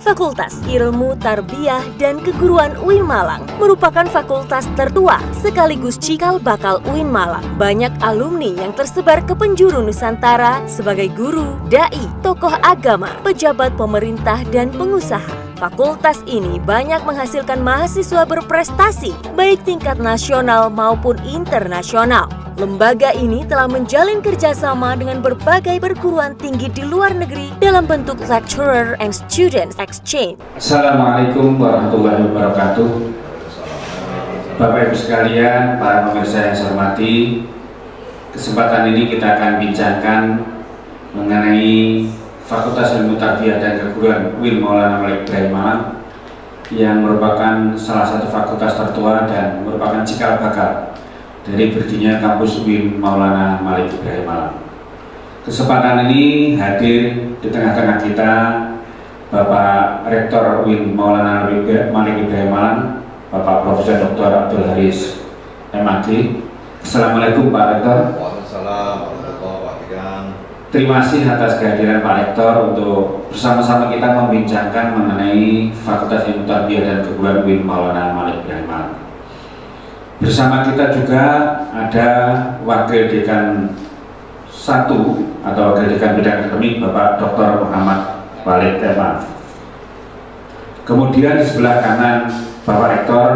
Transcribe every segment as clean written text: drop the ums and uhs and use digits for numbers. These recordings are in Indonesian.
Fakultas Ilmu Tarbiyah dan Keguruan UIN Malang merupakan fakultas tertua sekaligus cikal bakal UIN Malang. Banyak alumni yang tersebar ke penjuru Nusantara sebagai guru, dai, tokoh agama, pejabat pemerintah, dan pengusaha. Fakultas ini banyak menghasilkan mahasiswa berprestasi, baik tingkat nasional maupun internasional. Lembaga ini telah menjalin kerjasama dengan berbagai perguruan tinggi di luar negeri dalam bentuk lecturer and student exchange. Assalamualaikum warahmatullahi wabarakatuh. Bapak Ibu sekalian, para pemirsa yang saya hormati, kesempatan ini kita akan bincangkan mengenai Fakultas Ilmu Tarbiyah dan Keguruan UIN Maulana Malik Ibrahim Malang yang merupakan salah satu fakultas tertua dan merupakan cikal bakal dari berdirinya kampus UIN Maulana Malik Ibrahim Malang. Kesempatan ini hadir di tengah-tengah kita Bapak Rektor UIN Maulana Malik Ibrahim Malang, Bapak Profesor Dr. Abdul Haris MAD. Assalamualaikum Pak Rektor. Waalaikumsalam warahmatullahi wabarakatuh. Terima kasih atas kehadiran Pak Rektor untuk bersama-sama kita membincangkan mengenai Fakultas Ilmu Tarbiyah dan Keguruan UIN Maulana Malik Ibrahim Malang. Bersama kita juga ada Wakil Dekan 1 atau Wakil Dekan Bidang Akademik Bapak Dr. Muhammad Walid Tema. Kemudian di sebelah kanan Bapak Rektor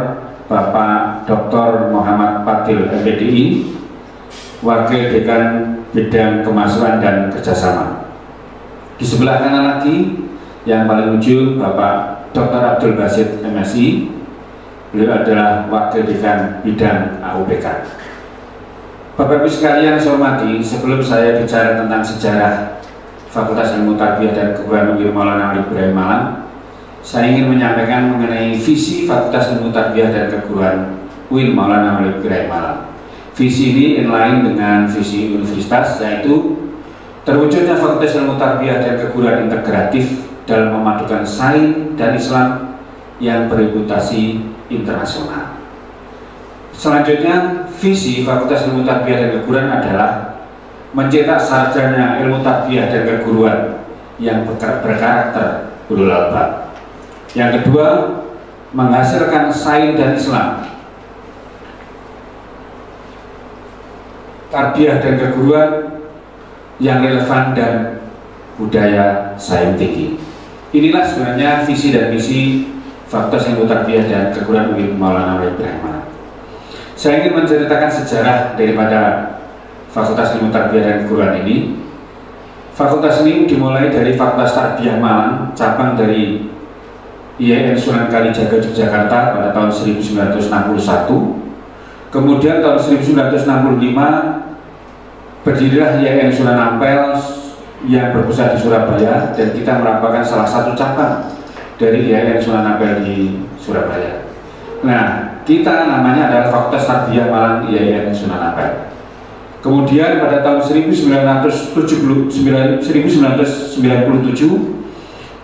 Bapak Dr. Muhammad Fadil MPDI, Wakil Dekan Bidang Kemahasiswaan dan Kerjasama. Di sebelah kanan lagi yang paling ujung Bapak Dr. Abdul Basit MSI. Beliau adalah Wakil Dekan Bidang AUPK. Bapak Ibu sekalian saya hormati, sebelum saya bicara tentang sejarah Fakultas Ilmu Tarbiyah dan Keguruan UIN Maulana Malik Ibrahim Malang, saya ingin menyampaikan mengenai visi Fakultas Ilmu Tarbiyah dan Keguruan UIN Maulana Malik Ibrahim Malang. Visi ini inline dengan visi universitas, yaitu terwujudnya Fakultas Ilmu Tarbiyah dan Keguruan integratif dalam memadukan sains dan Islam yang bereputasi internasional. Selanjutnya, visi Fakultas Ilmu Tarbiyah dan Keguruan adalah mencetak sarjana ilmu tarbiyah dan keguruan yang berkarakter ulul albab. Yang kedua, menghasilkan sains dan Islam, tarbiyah dan keguruan yang relevan dan budaya saintifik. Inilah sebenarnya visi dan misi Fakultas Ilmu Tarbiyah dan Keguruan UIN Maulana Malik Ibrahim Malang. Saya ingin menceritakan sejarah daripada Fakultas Ilmu Tarbiyah dan Keguruan ini. Fakultas ini dimulai dari Fakultas Tarbiyah Malang, cabang dari IAIN Sunan Kalijaga Yogyakarta pada tahun 1961. Kemudian tahun 1965 berdirilah IAIN Sunan Ampel yang berpusat di Surabaya, dan kita merupakan salah satu cabang dari IAIN Sunan Ampel di Surabaya. Nah, kita namanya adalah Fakultas Tarbiyah Malang IAIN Sunan Ampel. Kemudian pada tahun 1997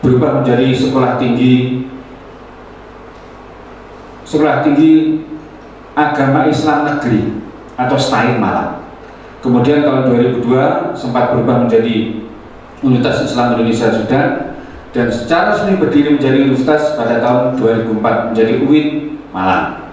berubah menjadi Sekolah Tinggi Agama Islam Negeri atau STAIN Malang. Kemudian tahun 2002 sempat berubah menjadi Universitas Islam Indonesia Sudan, dan secara resmi berdiri menjadi universitas pada tahun 2004 menjadi UIN Malang.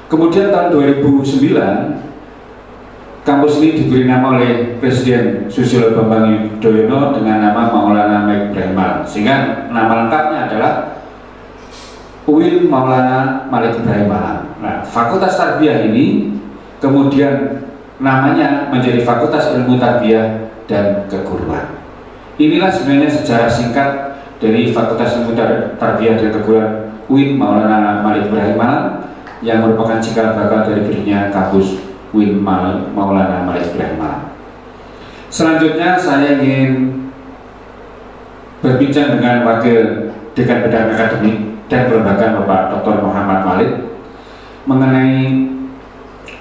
Kemudian tahun 2009 kampus ini diberi nama oleh Presiden Susilo Bambang Yudhoyono dengan nama Maulana Malik Ibrahim Malang, sehingga nama lengkapnya adalah UIN Maulana Malik Ibrahim Malang. Nah, Fakultas Tarbiyah ini kemudian namanya menjadi Fakultas Ilmu Tarbiyah dan Keguruan. Inilah sebenarnya sejarah singkat dari Fakultas Ilmu Tarbiyah dan Keguruan UIN Maulana Malik Ibrahim Malang yang merupakan cikal bakal dari berdirinya kampus UIN Maulana Malik Ibrahim Malang. Selanjutnya saya ingin berbincang dengan Wakil Dekan Bidang Akademik dan Kelembagaan Bapak Dr. Muhammad Walid mengenai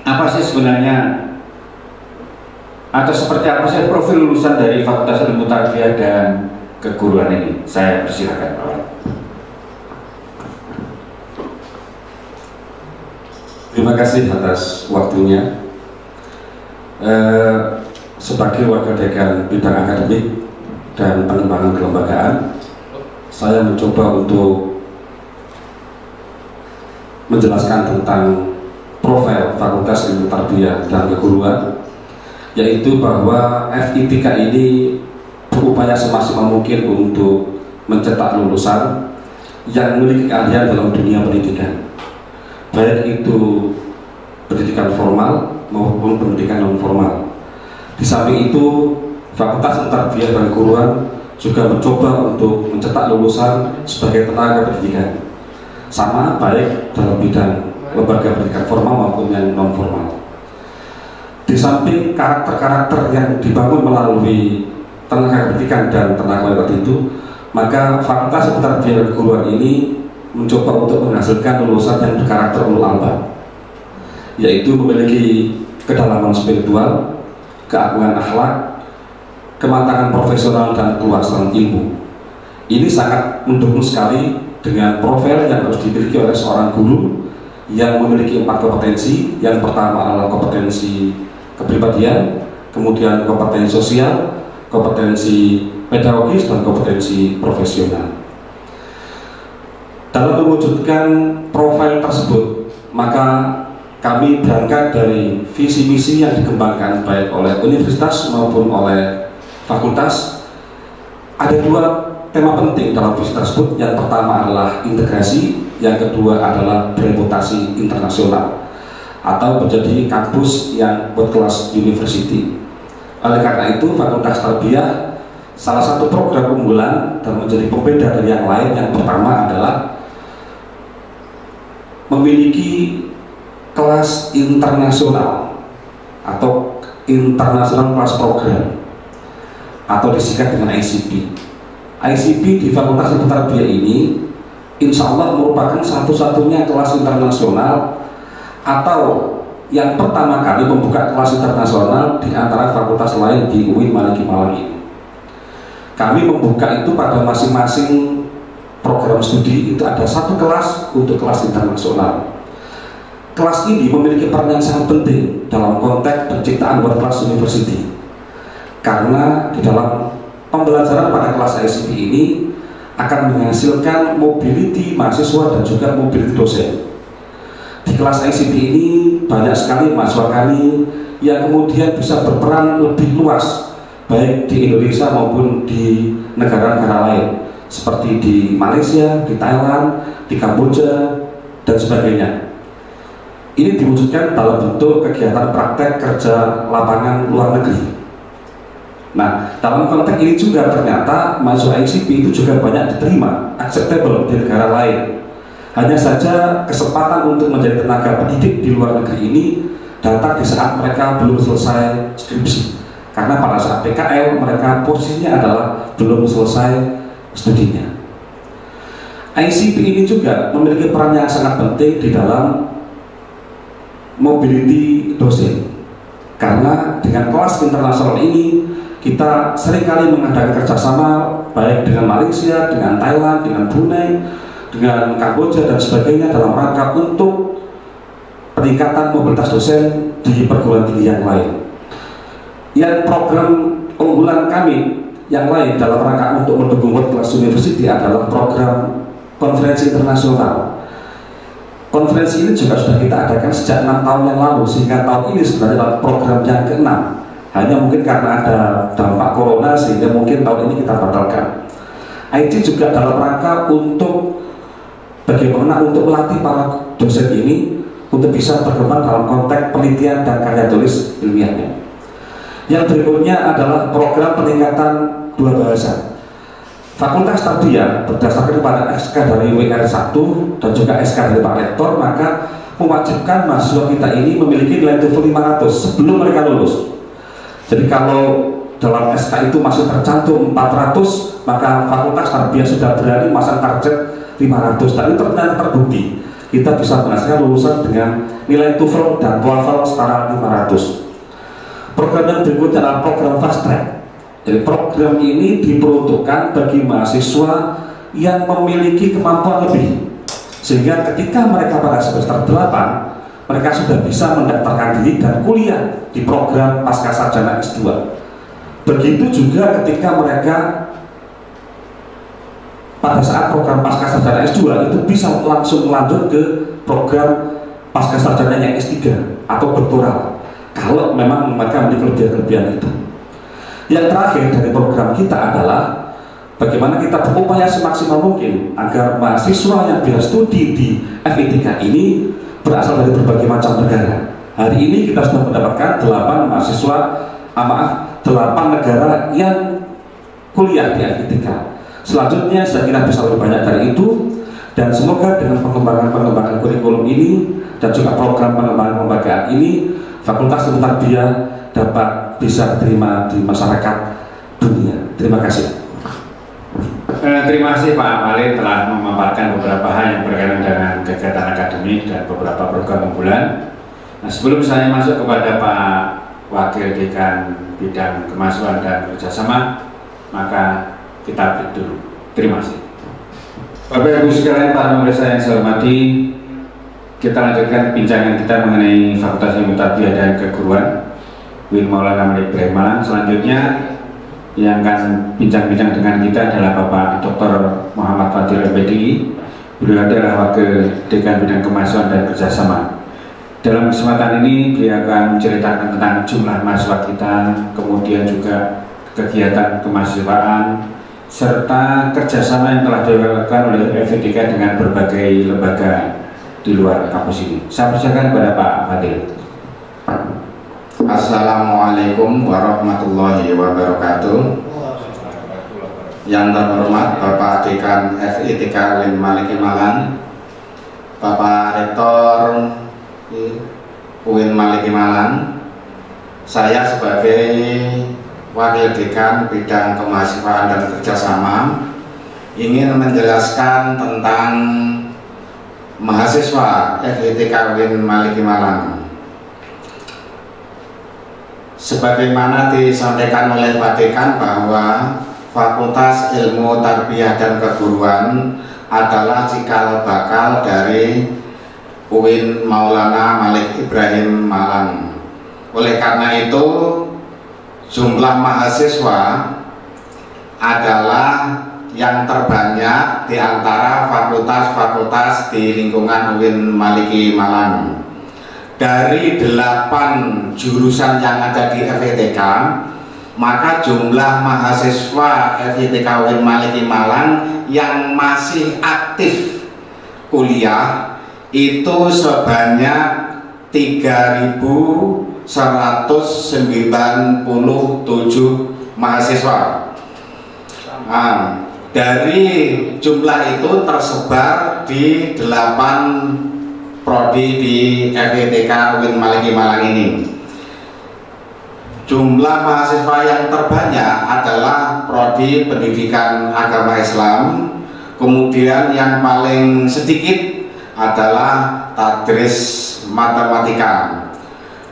apa sih sebenarnya atau seperti apa sih profil lulusan dari Fakultas Ilmu Tarbiyah dan Keguruan ini. Saya persilakan Pak Walid. Terima kasih atas waktunya. Sebagai Wakil Dekan Bidang Akademik dan Pengembangan Kelembagaan, saya mencoba untuk menjelaskan tentang profil Fakultas Ilmu Tarbiyah dan Keguruan, yaitu bahwa FITK ini berupaya semaksimal mungkin untuk mencetak lulusan yang memiliki keahlian dalam dunia pendidikan, baik itu pendidikan formal maupun pendidikan non formal. Di samping itu, Fakultas Ilmu Tarbiyah dan Keguruan juga mencoba untuk mencetak lulusan sebagai tenaga pendidikan, sama baik dalam bidang lembaga pendidikan formal maupun yang non formal. Di samping karakter-karakter yang dibangun melalui tenaga pendidikan dan tenaga pendidikan itu, maka Fakultas Ilmu Tarbiyah dan Keguruan ini mencoba untuk menghasilkan lulusan yang berkarakter ulul albab, yaitu memiliki kedalaman spiritual, keagungan akhlak, kematangan profesional dan keluasan ilmu. Ini sangat mendukung sekali dengan profil yang harus dimiliki oleh seorang guru yang memiliki 4 kompetensi. Yang pertama adalah kompetensi kepribadian, kemudian kompetensi sosial, kompetensi pedagogis, dan kompetensi profesional. Dalam mewujudkan profil tersebut, maka kami berangkat dari visi misi yang dikembangkan baik oleh universitas maupun oleh fakultas. Ada 2 tema penting dalam visi tersebut. Yang pertama adalah integrasi, yang kedua adalah bereputasi internasional atau menjadi kampus yang world class university. Oleh karena itu, Fakultas Tarbiyah salah satu program unggulan dan menjadi pembeda dari yang lain. Yang pertama adalah memiliki kelas internasional atau international class program atau disingkat dengan ICP. ICP di Fakultas Ilmu Tarbiyah ini insya Allah merupakan satu-satunya kelas internasional atau yang pertama kali membuka kelas internasional di antara fakultas lain di UIN Maliki Malang ini. Kami membuka itu pada masing-masing program studi itu ada 1 kelas untuk kelas internasional. Kelas ini memiliki peran yang sangat penting dalam konteks penciptaan world class university, karena di dalam pembelajaran pada kelas ICP ini akan menghasilkan mobility mahasiswa dan juga mobility dosen. Di kelas ICP ini banyak sekali mahasiswa kami yang kemudian bisa berperan lebih luas, baik di Indonesia maupun di negara-negara lain seperti di Malaysia, di Thailand, di Kamboja, dan sebagainya. Ini diwujudkan dalam bentuk kegiatan praktek kerja lapangan luar negeri. Nah, dalam konteks ini juga ternyata mahasiswa ICP itu juga banyak diterima, acceptable di negara lain. Hanya saja kesempatan untuk menjadi tenaga pendidik di luar negeri ini datang di saat mereka belum selesai skripsi. Karena pada saat PKL mereka posisinya adalah belum selesai studinya. ICP ini juga memiliki peran yang sangat penting di dalam mobility dosen. Karena dengan kelas internasional ini kita seringkali mengadakan kerjasama baik dengan Malaysia, dengan Thailand, dengan Brunei, dengan Kamboja dan sebagainya dalam rangka untuk peningkatan mobilitas dosen di perguruan tinggi yang lain. Yang program unggulan kami yang lain dalam rangka untuk mendukung world class university adalah program konferensi internasional. Konferensi ini juga sudah kita adakan sejak 6 tahun yang lalu, sehingga tahun ini sebenarnya adalah program yang ke-6. Hanya mungkin karena ada dampak corona sehingga mungkin tahun ini kita batalkan. IT juga dalam rangka untuk bagaimana untuk melatih para dosen ini untuk bisa berkembang dalam konteks penelitian dan karya tulis ilmiahnya. Yang berikutnya adalah program peningkatan 2 bahasa. Fakultas Tarbiyah berdasarkan pada SK dari WR1 dan juga SK dari Pak Rektor, maka mewajibkan mahasiswa kita ini memiliki nilai TOEFL 500 sebelum mereka lulus. Jadi kalau dalam SK itu masih tercantum 400, maka Fakultas Tarbiyah sudah berani masang target 500. Dan itu ternyata terbukti. Kita bisa menghasilkan lulusan dengan nilai TOEFL dan TOEFL setara 500. Program yang berikutnya adalah program fast track. Jadi program ini diperuntukkan bagi mahasiswa yang memiliki kemampuan lebih, sehingga ketika mereka pada semester 8 mereka sudah bisa mendaftarkan diri dan kuliah di program pascasarjana S2. Begitu juga ketika mereka pada saat program pascasarjana S2 itu bisa langsung lanjut ke program pascasarjana yang S3 atau doktoral kalau memang mereka memiliki kelebihan itu. Yang terakhir dari program kita adalah bagaimana kita berupaya semaksimal mungkin agar mahasiswa yang bisa studi di FITK ini berasal dari berbagai macam negara. Hari ini kita sudah mendapatkan 8 negara yang kuliah di FITK. Selanjutnya saya kira bisa lebih banyak dari itu, dan semoga dengan pengembangan kurikulum ini dan juga program pengembangan kelembagaan ini, Fakultas Ilmu Tarbiyah dapat bisa diterima di masyarakat dunia. Terima kasih. Terima kasih Pak Malik telah memaparkan beberapa hal yang berkaitan dengan kegiatan akademik dan beberapa program unggulan. Nah, sebelum saya masuk kepada Pak Wakil Dekan Bidang Kemahasiswaan dan Kerjasama, maka kita break dulu. Terima kasih. Bapak Ibu sekalian, para pemirsa yang saya hormati, kita lanjutkan bincangan kita mengenai Fakultas Ilmu Tarbiyah dan Keguruan UIN Maulana Malik Ibrahim Malang. Selanjutnya yang akan bincang-bincang dengan kita adalah Bapak Dr. Muhammad Fadil MPDI. Beliau adalah Wakil Dekan Bidang Kemahasiswaan dan Kerjasama. Dalam kesempatan ini beliau akan menceritakan tentang jumlah mahasiswa kita, kemudian juga kegiatan kemahasiswaan, serta kerjasama yang telah dilakukan oleh FITK dengan berbagai lembaga di luar kampus ini. Saya persilakan kepada Pak Fadil. Assalamualaikum warahmatullahi wabarakatuh. Yang terhormat Bapak Dekan FITK UIN Malik Malang, Bapak Rektor UIN Malik Malang, saya sebagai Wakil Dekan Bidang Kemahasiswaan dan Kerjasama ingin menjelaskan tentang mahasiswa FITK UIN Malik Malang. Sebagaimana disampaikan oleh Pak Dekan bahwa Fakultas Ilmu Tarbiyah dan Keguruan adalah cikal bakal dari UIN Maulana Malik Ibrahim Malang. Oleh karena itu, jumlah mahasiswa adalah yang terbanyak di antara fakultas-fakultas di lingkungan UIN Maliki Malang. Dari 8 jurusan yang ada di FITK, maka jumlah mahasiswa FITK UIN Maliki Malang yang masih aktif kuliah itu sebanyak 3.197 mahasiswa. Nah, dari jumlah itu tersebar di 8 prodi di FITK UIN Maliki Malang ini. Jumlah mahasiswa yang terbanyak adalah prodi Pendidikan Agama Islam, kemudian yang paling sedikit adalah Tadris Matematika.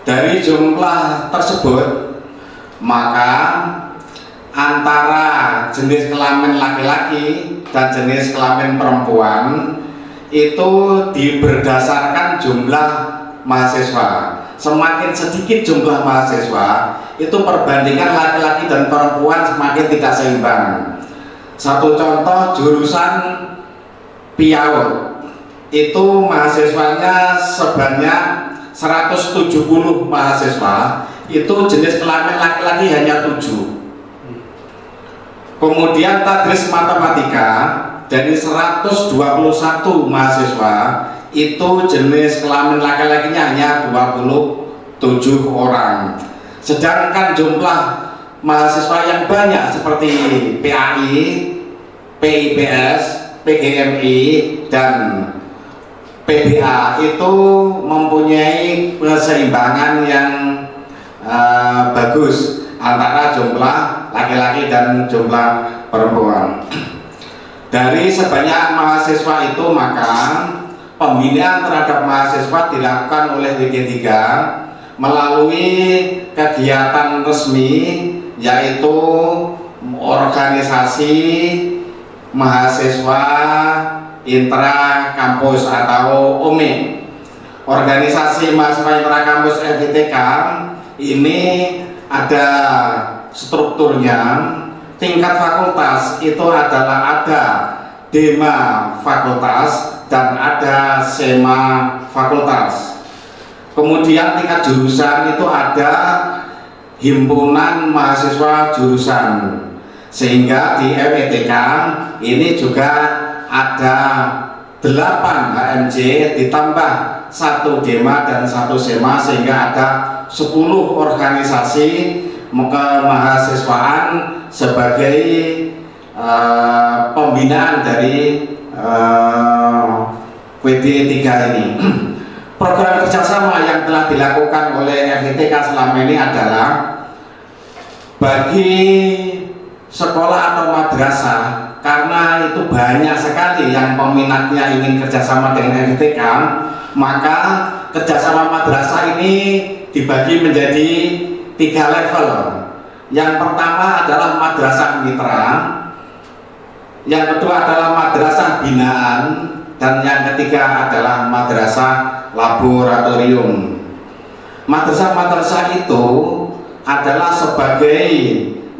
Dari jumlah tersebut, maka antara jenis kelamin laki-laki dan jenis kelamin perempuan itu berdasarkan jumlah mahasiswa. Semakin sedikit jumlah mahasiswa, itu perbandingan laki-laki dan perempuan semakin tidak seimbang. Satu contoh, jurusan PIAUD itu mahasiswanya sebanyak 170 mahasiswa, itu jenis kelamin laki-laki hanya 7. Kemudian Tadris Matematika dari 121 mahasiswa, itu jenis kelamin laki-lakinya hanya 27 orang. Sedangkan jumlah mahasiswa yang banyak seperti PAI, PIPS, PGMI, dan PBA itu mempunyai keseimbangan yang bagus antara jumlah laki-laki dan jumlah perempuan. Dari sebanyak mahasiswa itu, maka pembinaan terhadap mahasiswa dilakukan oleh WG3 melalui kegiatan resmi, yaitu organisasi mahasiswa intra kampus atau OMI. Organisasi mahasiswa intra kampus FITK ini ada strukturnya. Tingkat fakultas itu adalah ada Dema fakultas dan ada Sema fakultas. Kemudian tingkat jurusan itu ada himpunan mahasiswa jurusan, sehingga di FETK ini juga ada 8 HMJ ditambah 1 Dema dan 1 Sema, sehingga ada 10 organisasi kemahasiswaan sebagai pembinaan dari WD3 ini. Program kerjasama yang telah dilakukan oleh FETK selama ini adalah bagi sekolah atau madrasah, karena itu banyak sekali yang peminatnya ingin kerjasama dengan FETK, maka kerjasama madrasah ini dibagi menjadi 3 level. Yang pertama adalah madrasah mitra, yang kedua adalah madrasah binaan, dan yang ketiga adalah madrasah laboratorium. Madrasah-madrasah itu adalah sebagai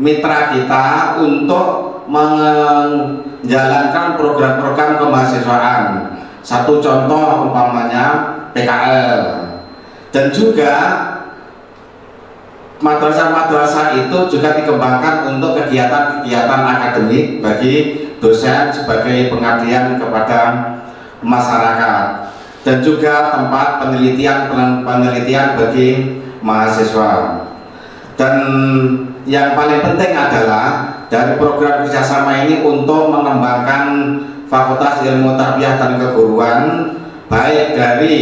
mitra kita untuk menjalankan program-program kemahasiswaan. Satu contoh umpamanya PKL, dan juga madrasah-madrasah itu juga dikembangkan untuk kegiatan-kegiatan akademik bagi dosen sebagai pengabdian kepada masyarakat, dan juga tempat penelitian bagi mahasiswa. Dan yang paling penting adalah dari program kerjasama ini untuk mengembangkan Fakultas Ilmu Tarbiyah dan Keguruan, baik dari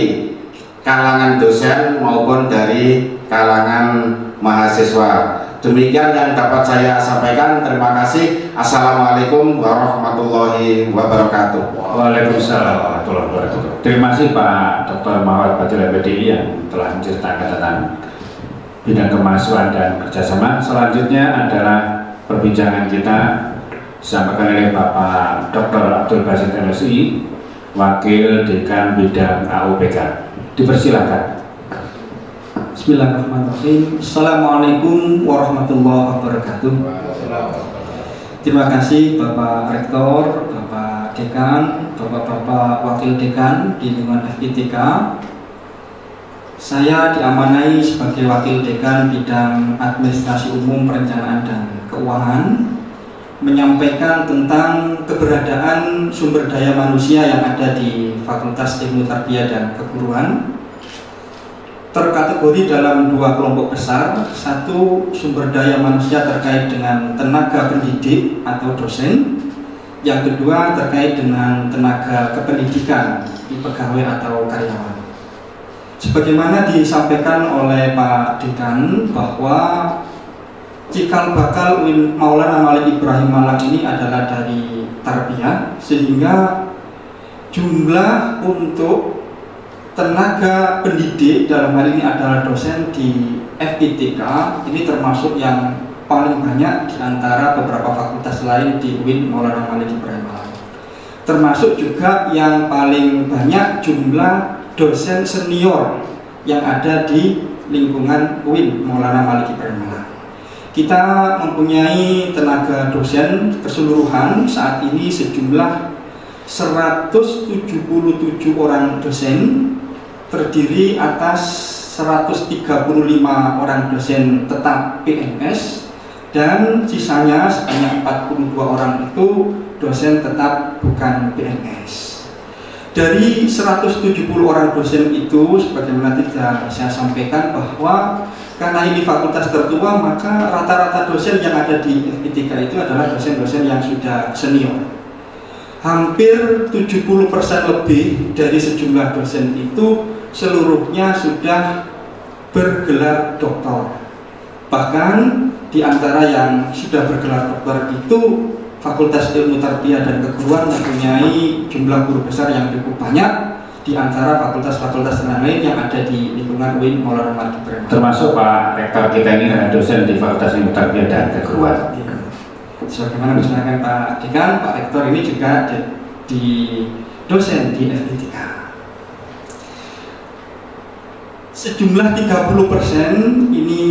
kalangan dosen maupun dari kalangan mahasiswa. Demikian yang dapat saya sampaikan. Terima kasih. Assalamualaikum warahmatullahi wabarakatuh. Waalaikumsalam warahmatullahi wabarakatuh. Terima kasih Pak Dr. Mawar Fadil MPDI yang telah menceritakan tentang bidang kemahasiswaan dan kerjasama. Selanjutnya adalah perbincangan kita disampaikan oleh Bapak Dr. Abdul Basit MSI, Wakil Dekan Bidang AUPK. Dipersilakan. Bismillahirrahmanirrahim. Assalamualaikum warahmatullahi wabarakatuh. Terima kasih Bapak Rektor, Bapak Dekan, Bapak-Bapak Wakil Dekan di lingkungan FETK. Saya diamanai sebagai Wakil Dekan Bidang Administrasi Umum, Perencanaan dan Keuangan, menyampaikan tentang keberadaan sumber daya manusia yang ada di Fakultas Ilmu Tarbiyah dan Keguruan, terkategori dalam 2 kelompok besar. Satu, sumber daya manusia terkait dengan tenaga pendidik atau dosen. Yang kedua, terkait dengan tenaga kependidikan, pegawai atau karyawan. Sebagaimana disampaikan oleh Pak Dekan bahwa cikal bakal UIN Maulana Malik Ibrahim Malang ini adalah dari tarbiyah, sehingga jumlah untuk tenaga pendidik dalam hal ini adalah dosen di FETK ini termasuk yang paling banyak di antara beberapa fakultas lain di UIN Maulana Malik Ibrahim Malang. Termasuk juga yang paling banyak jumlah dosen senior yang ada di lingkungan UIN Maulana Malik Ibrahim Malang. Kita mempunyai tenaga dosen keseluruhan saat ini sejumlah 177 orang dosen, terdiri atas 135 orang dosen tetap PNS, dan sisanya sebanyak 42 orang itu dosen tetap bukan PNS. Dari 170 orang dosen itu, sebagaimana tidak saya sampaikan bahwa karena ini fakultas tertua, maka rata-rata dosen yang ada di FETK itu adalah dosen-dosen yang sudah senior. Hampir 70% lebih dari sejumlah dosen itu seluruhnya sudah bergelar doktor. Bahkan di antara yang sudah bergelar doktor itu Fakultas Ilmu Tarbiyah dan Keguruan mempunyai jumlah guru besar yang cukup banyak di antara fakultas-fakultas lain yang ada di lingkungan UIN Maulana Malik Ibrahim. Termasuk Pak Rektor kita ini adalah dosen di Fakultas Ilmu Tarbiyah dan Keguruan. Sebagaimana disampaikan Pak Dekan, Pak Rektor ini juga di dosen di FETK. Sejumlah 30% ini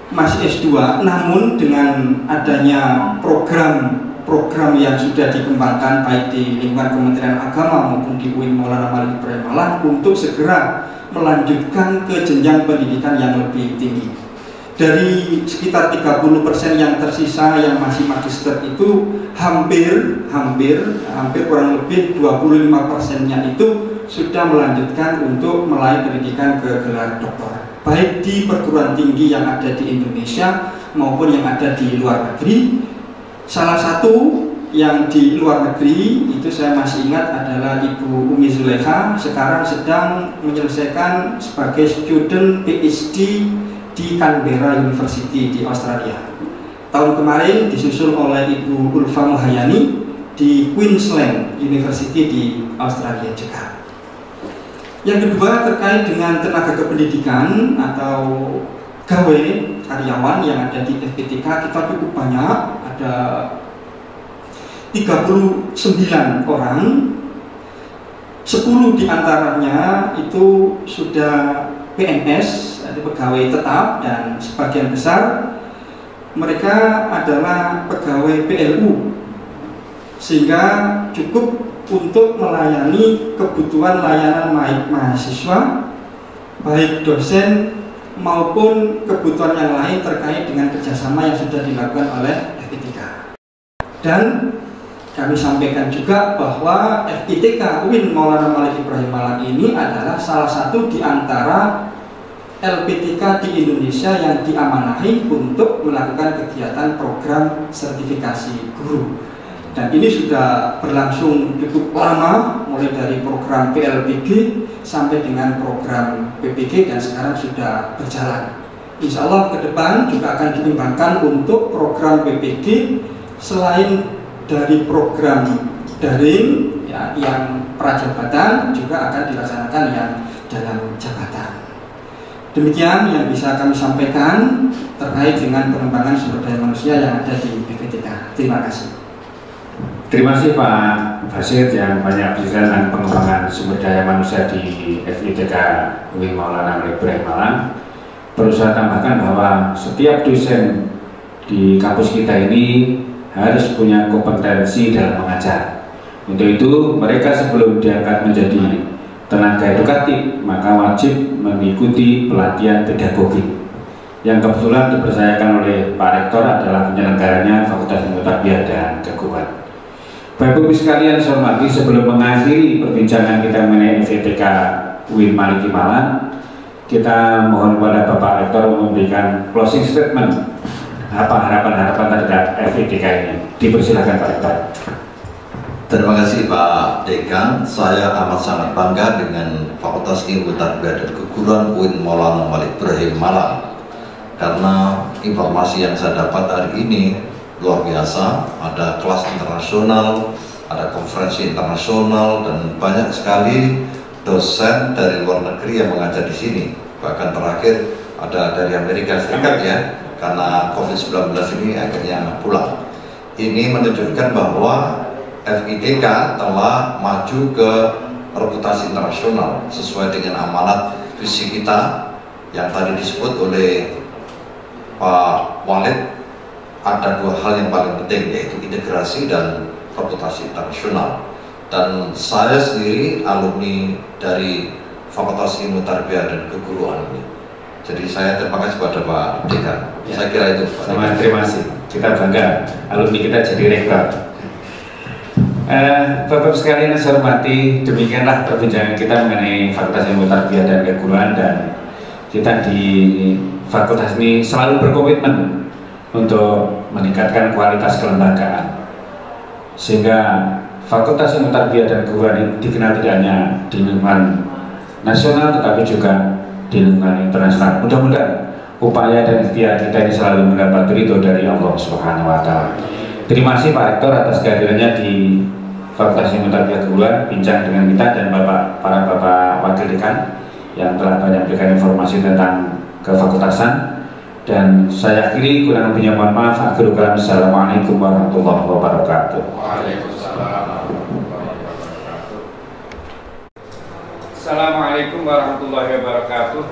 masih S2, namun dengan adanya program program yang sudah dikembangkan baik di lingkungan Kementerian Agama maupun di UIN Maulana Malik Ibrahim Malang untuk segera melanjutkan ke jenjang pendidikan yang lebih tinggi. Dari sekitar 30% yang tersisa yang masih magister itu hampir kurang lebih 25%-nya itu sudah melanjutkan untuk meraih pendidikan ke gelar doktor, baik di perguruan tinggi yang ada di Indonesia maupun yang ada di luar negeri. Salah satu yang di luar negeri itu saya masih ingat adalah Ibu Umi Zulekha, sekarang sedang menyelesaikan sebagai student PhD di Canberra University di Australia. Tahun kemarin disusul oleh Ibu Ulfa Muhayyani di Queensland University di Australia juga. Yang kedua terkait dengan tenaga kependidikan atau gawe karyawan yang ada di FPTK, kita cukup banyak, ada 39 orang, 10 diantaranya itu sudah PNS, pegawai tetap, dan sebagian besar mereka adalah pegawai PLU, sehingga cukup untuk melayani kebutuhan layanan baik mahasiswa, baik dosen maupun kebutuhan yang lain terkait dengan kerjasama yang sudah dilakukan oleh FPTK. Dan kami sampaikan juga bahwa FPTK UIN Maulana Malik Ibrahim Malang ini adalah salah satu di antara LPTK di Indonesia yang diamanahi untuk melakukan kegiatan program sertifikasi guru. Dan ini sudah berlangsung cukup lama, mulai dari program PLPG sampai dengan program PPG, dan sekarang sudah berjalan. Insya Allah ke depan juga akan dikembangkan untuk program PPG selain dari program daring ya, yang prajabatan, juga akan dilaksanakan yang dalam jabatan. Demikian yang bisa kami sampaikan terkait dengan pengembangan sumber daya manusia yang ada di FPTK. Terima kasih. Terima kasih Pak Basit yang banyak berbicara tentang pengembangan sumber daya manusia di FPTK UIN Maulana Malik Ibrahim Malang. Perlu saya tambahkan bahwa setiap dosen di kampus kita ini harus punya kompetensi dalam mengajar. Untuk itu mereka sebelum diangkat menjadi tenaga edukatif maka wajib mengikuti pelatihan pedagogik yang kebetulan dipercayakan oleh Pak Rektor adalah penyelenggaranya Fakultas Ilmu Tarbiyah dan Keguruan. Bapak Ibu sekalian saya hormati, sebelum mengakhiri perbincangan kita mengenai FPTK UIN Malik Malang, kita mohon kepada Bapak Rektor memberikan closing statement. Apa harapan-harapan terhadap FPTK ini? Dipersilakan Pak Rektor. Terima kasih Pak Dekan. Saya amat sangat bangga dengan Fakultas Ilmu Tarbiyah dan Keguruan UIN Maulana Malik Ibrahim Malang, karena informasi yang saya dapat hari ini luar biasa. Ada kelas internasional, ada konferensi internasional, dan banyak sekali dosen dari luar negeri yang mengajar di sini. Bahkan terakhir ada dari Amerika Serikat ya, karena COVID-19 ini akhirnya pulang. Ini menunjukkan bahwa FPTK telah maju ke reputasi internasional sesuai dengan amanat visi kita yang tadi disebut oleh Pak Walid. Ada dua hal yang paling penting, yaitu integrasi dan reputasi internasional. Dan saya sendiri alumni dari Fakultas Ilmu Tarbiyah dan Keguruan ini. Jadi saya terima kasih kepada Pak Dekan. Ya. Saya kira itu. Sama, terima kasih. Kita bangga alumni kita jadi rektor. Bapak sekalian saya hormati, demikianlah perbincangan kita mengenai Fakultas Ilmu Tarbiyah dan Keguruan, dan kita di fakultas ini selalu berkomitmen untuk meningkatkan kualitas kelembagaan, sehingga Fakultas Ilmu Tarbiyah dan Keguruan ini dikenal tidak hanya di lingkungan nasional tetapi juga di lingkungan internasional. Mudah-mudahan upaya dan ikhtiar kita ini selalu mendapat ridho dari Allah Subhanahu wa Ta'ala. Terima kasih Pak Rektor atas kehadirannya di Fakultas Ilmu Tarbiyah Keguruan, bincang dengan kita, dan para Bapak Wakil Dekan yang telah banyak memberikan informasi tentang kefakultasan. Dan saya akhiri, kurang lebihnya mohon maaf. Akhirul kalam, assalamualaikum warahmatullahi wabarakatuh. Waalaikumsalam. Assalamualaikum warahmatullahi wabarakatuh.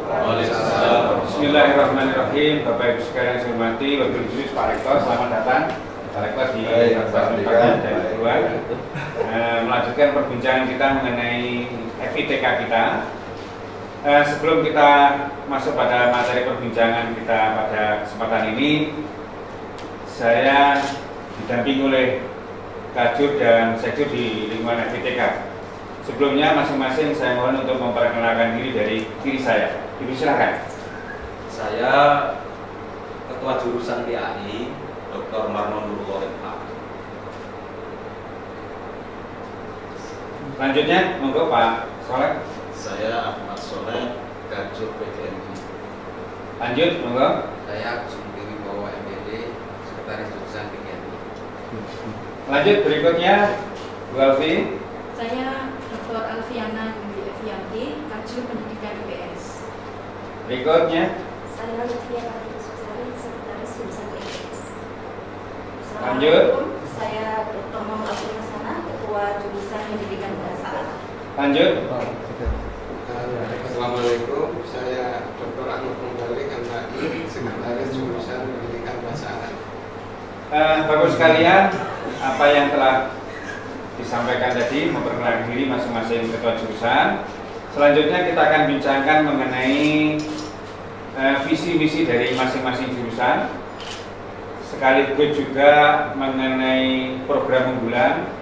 Bismillahirrahmanirrahim. Bapak Ibu sekalian saya hormati, wabil khusus Pak Rektor, selamat datang. Rektor di Fakultas dan Keguruan, melanjutkan perbincangan kita mengenai FITK kita. Sebelum kita masuk pada materi perbincangan kita pada kesempatan ini, saya didampingi oleh Kajur dan Sekjur di lingkungan FITK. Sebelumnya masing-masing saya mohon untuk memperkenalkan diri dari kiri saya. Ibu silakan. Saya Ketua Jurusan PAI, Dr. Marno Nurul Pak. Selanjutnya, monggo Pak Soleh. Saya Ahmad Soleh, Kajur PGMI. Lanjut, monggo. Saya Sumbi Bawa MPD, Sekretaris Jurusan PGMI. Lanjut berikutnya, Bu Alfi. Saya Dr. Alfiana Yudi Evianti, Kajur Pendidikan IPS. Berikutnya. Saya Lutfia Kartika Susari, Sekretaris Jurusan IPS. Lanjut. Saya Dr. Muhammad Abdul Hasanah, Ketua Jurusan Pendidikan Bahasa Arab. Lanjut. Assalamualaikum, saya Dr. Ahmad Mumbalik MHI, Sekretaris Jurusan Pendidikan Bahasa Arab. Bapak sekalian, apa yang telah disampaikan tadi memperkenalkan diri masing-masing ketua jurusan. Selanjutnya kita akan bincangkan mengenai visi misi dari masing-masing jurusan, sekaligus juga mengenai program unggulan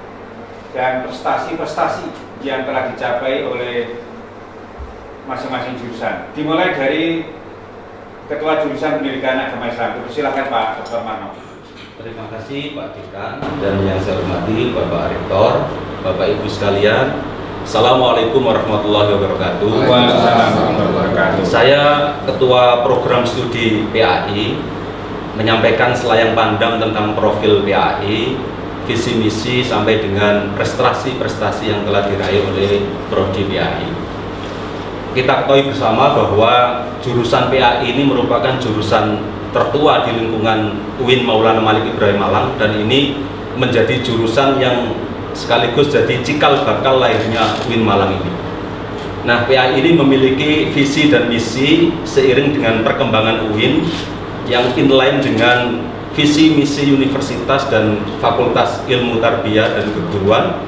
dan prestasi-prestasi yang telah dicapai oleh masing-masing jurusan. Dimulai dari Ketua Jurusan Pendidikan Agama Islam. Silakan Pak Dr. Marno. Terima kasih Pak Dekan dan yang saya hormati Bapak Rektor, Bapak Ibu sekalian. Assalamualaikum warahmatullahi wabarakatuh. Waalaikumsalam warahmatullahi wabarakatuh. Saya Ketua Program Studi PAI menyampaikan selayang pandang tentang profil PAI, visi misi sampai dengan prestasi-prestasi yang telah diraih oleh Prodi PAI. Kita ketahui bersama bahwa jurusan PAI ini merupakan jurusan tertua di lingkungan UIN Maulana Malik Ibrahim Malang, dan ini menjadi jurusan yang sekaligus jadi cikal bakal lahirnya UIN Malang ini. Nah, PAI ini memiliki visi dan misi seiring dengan perkembangan UIN yang inline dengan visi misi universitas dan Fakultas Ilmu Tarbiyah dan Keguruan,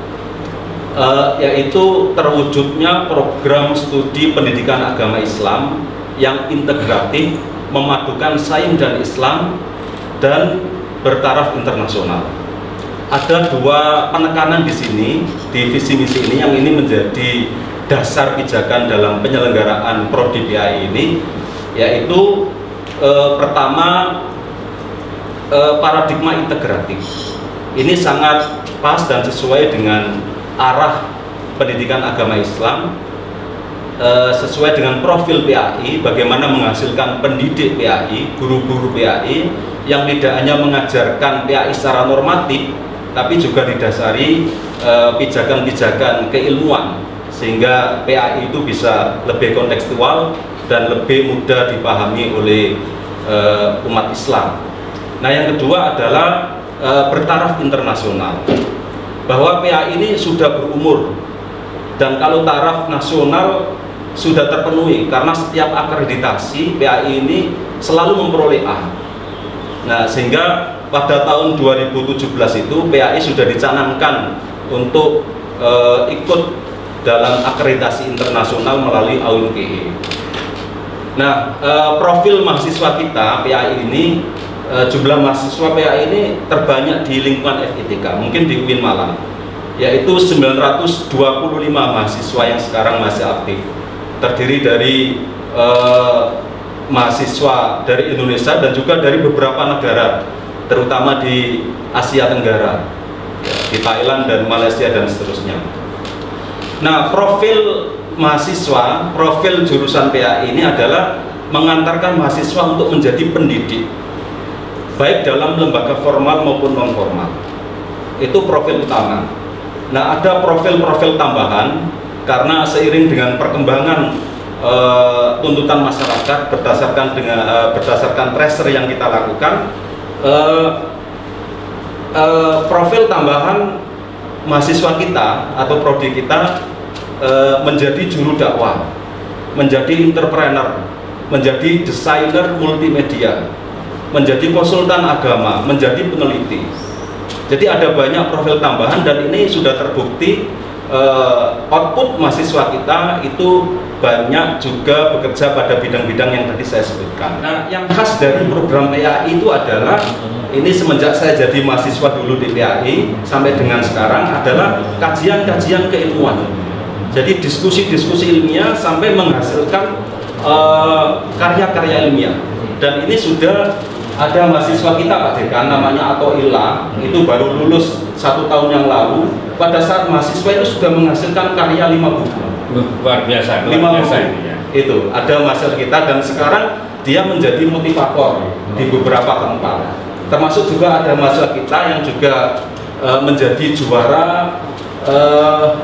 yaitu terwujudnya program studi pendidikan agama Islam yang integratif, memadukan sains dan Islam dan bertaraf internasional. Ada dua penekanan di sini, di visi misi ini, yang ini menjadi dasar pijakan dalam penyelenggaraan Prodi PAI ini, yaitu pertama, paradigma integratif. Ini sangat pas dan sesuai dengan arah pendidikan agama Islam, sesuai dengan profil PAI, bagaimana menghasilkan pendidik PAI, guru-guru PAI yang tidak hanya mengajarkan PAI secara normatif, tapi juga didasari pijakan-pijakan keilmuan, sehingga PAI itu bisa lebih kontekstual dan lebih mudah dipahami oleh umat Islam. Nah, yang kedua adalah bertaraf internasional, bahwa PAI ini sudah berumur, dan kalau taraf nasional sudah terpenuhi karena setiap akreditasi PAI ini selalu memperoleh A. Nah, sehingga pada tahun 2017 itu PAI sudah dicanangkan untuk ikut dalam akreditasi internasional melalui AUNPE. Nah, profil mahasiswa kita PAI ini, jumlah mahasiswa PAI ini terbanyak di lingkungan FITK, mungkin di UIN Malang, yaitu 925 mahasiswa yang sekarang masih aktif, terdiri dari mahasiswa dari Indonesia dan juga dari beberapa negara, terutama di Asia Tenggara, di Thailand dan Malaysia dan seterusnya. Nah, profil mahasiswa, profil jurusan PAI ini adalah mengantarkan mahasiswa untuk menjadi pendidik, baik dalam lembaga formal maupun non formal. Itu profil utama. Nah, ada profil-profil tambahan karena seiring dengan perkembangan tuntutan masyarakat berdasarkan tracer yang kita lakukan, profil tambahan mahasiswa kita atau prodi kita menjadi juru dakwah, menjadi entrepreneur, menjadi desainer multimedia, menjadi konsultan agama, menjadi peneliti. Jadi ada banyak profil tambahan dan ini sudah terbukti output mahasiswa kita itu banyak juga bekerja pada bidang-bidang yang tadi saya sebutkan. Nah, yang khas dari program PAI itu adalah ini semenjak saya jadi mahasiswa dulu di PAI sampai dengan sekarang adalah kajian-kajian keilmuan. Jadi diskusi-diskusi ilmiah sampai menghasilkan karya-karya ilmiah. Dan ini sudah ada mahasiswa kita Pak Dekan namanya Atoila, itu baru lulus 1 tahun yang lalu. Pada saat mahasiswa itu sudah menghasilkan karya 5 buku. Luar biasa, 5 buku ya. itu ada mahasiswa kita, dan sekarang dia menjadi motivator di beberapa tempat. Termasuk juga ada mahasiswa kita yang juga menjadi juara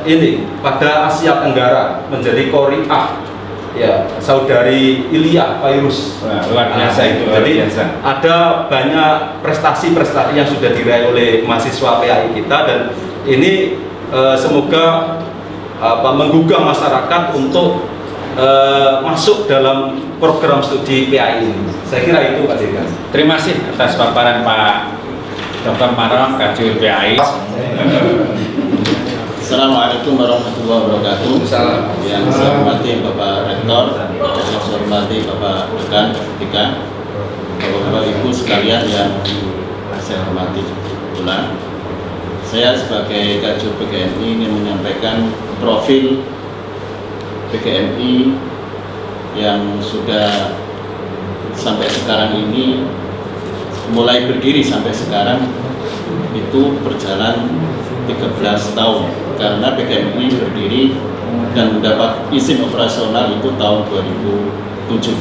ini pada Asia Tenggara, menjadi Korea. Ya, saudari Ilya Virus. Luar biasa itu. Jadi ada banyak prestasi-prestasi yang sudah diraih oleh mahasiswa PAI kita, dan ini semoga menggugah masyarakat untuk masuk dalam program studi PAI ini. Saya kira itu Pak Dekan. Terima kasih atas paparan Pak Dr. Marong, Kajul PAI. Assalamualaikum warahmatullahi wabarakatuh. Yang saya hormati Bapak Rektor, yang saya hormati Bapak Dekan Ketika, Bapak Ibu sekalian yang saya hormati pula. Saya sebagai Kajul PGMI ingin menyampaikan profil PGMI yang sudah sampai sekarang ini, mulai berdiri sampai sekarang itu berjalan 13 tahun, karena PGMI berdiri dan mendapat izin operasional itu tahun 2007.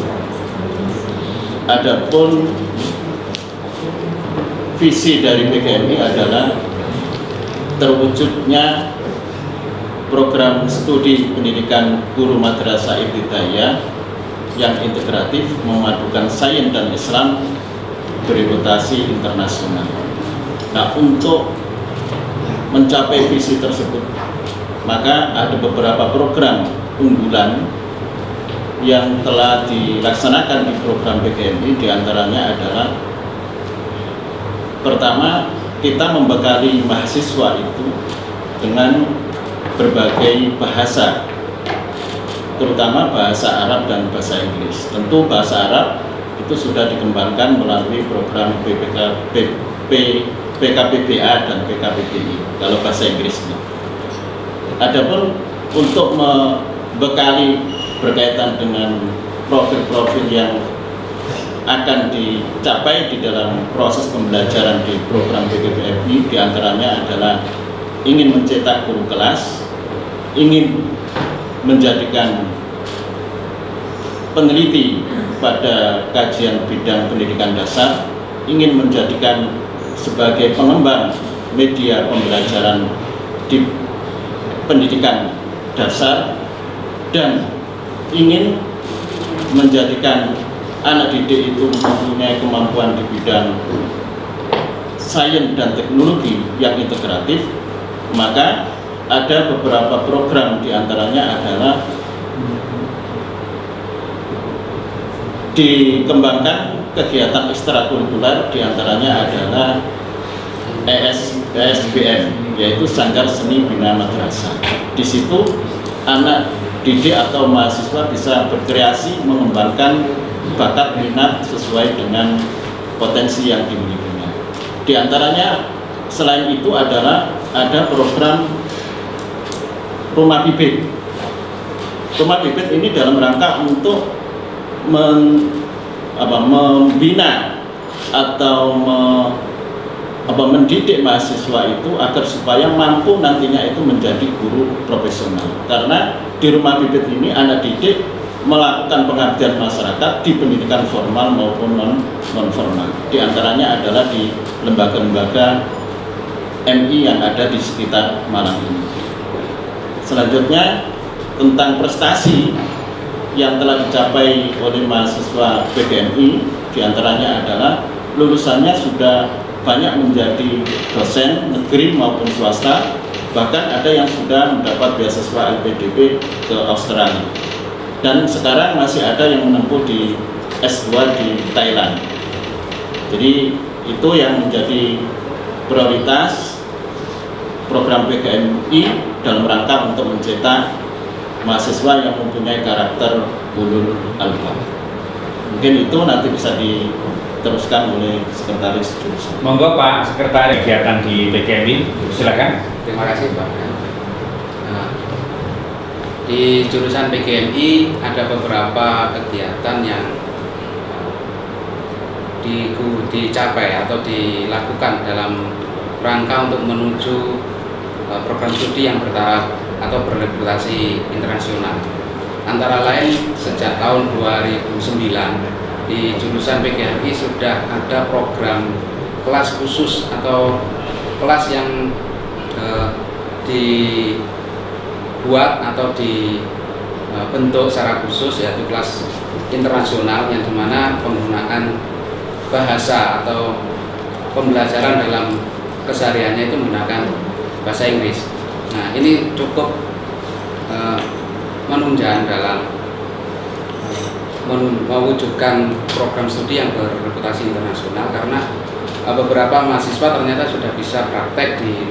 Adapun visi dari PGMI adalah terwujudnya program studi pendidikan guru madrasah ibtidaiyah yang integratif, memadukan sains dan Islam, berorientasi internasional. Nah, untuk mencapai visi tersebut, maka ada beberapa program unggulan yang telah dilaksanakan di program PGMI. Diantaranya adalah, pertama, kita membekali mahasiswa itu dengan berbagai bahasa, terutama bahasa Arab dan bahasa Inggris. Tentu bahasa Arab itu sudah dikembangkan melalui program PKPBA dan PKPBI kalau bahasa Inggrisnya. Adapun untuk membekali berkaitan dengan profil-profil yang akan dicapai di dalam proses pembelajaran di program PKPBI, diantaranya adalah ingin mencetak guru kelas, ingin menjadikan peneliti pada kajian bidang pendidikan dasar, ingin menjadikan sebagai pengembang media pembelajaran di pendidikan dasar, dan ingin menjadikan anak didik itu mempunyai kemampuan di bidang sains dan teknologi yang integratif. Maka ada beberapa program, diantaranya adalah dikembangkan kegiatan ekstrakurikuler, diantaranya adalah ESBM, yaitu Sanggar Seni Bina Madrasah. Di situ anak didik atau mahasiswa bisa berkreasi, mengembangkan bakat minat sesuai dengan potensi yang dimilikinya. Di antaranya selain itu adalah ada program Rumah Bibit. Rumah Bibit ini dalam rangka untuk membina atau mendidik mahasiswa itu agar supaya mampu nantinya itu menjadi guru profesional. Karena di Rumah Bibit ini anak didik melakukan pengabdian masyarakat di pendidikan formal maupun non formal. Di antaranya adalah di lembaga-lembaga MI yang ada di sekitar Malang ini. Selanjutnya tentang prestasi yang telah dicapai oleh mahasiswa PGMI, diantaranya adalah lulusannya sudah banyak menjadi dosen negeri maupun swasta, bahkan ada yang sudah mendapat beasiswa LPDP ke Australia, dan sekarang masih ada yang menempuh di S2 di Thailand. Jadi itu yang menjadi prioritas program PGMI dalam rangka untuk mencetak mahasiswa yang mempunyai karakter ulul albab. Mungkin itu nanti bisa diteruskan oleh sekretaris jurusan. Monggo Pak Sekretaris kegiatan di PGMI, silakan. Terima kasih Pak. Di jurusan PGMI ada beberapa kegiatan yang dicapai atau dilakukan dalam rangka untuk menuju program studi yang bertahap atau berreputasi internasional. Antara lain sejak tahun 2009 di jurusan PGMI sudah ada program kelas khusus atau kelas yang dibuat atau dibentuk secara khusus, yaitu kelas internasional yang dimana penggunaan bahasa atau pembelajaran dalam kesehariannya itu menggunakan bahasa Inggris. Nah, ini cukup menunjang dalam mewujudkan program studi yang berreputasi internasional, karena beberapa mahasiswa ternyata sudah bisa praktek di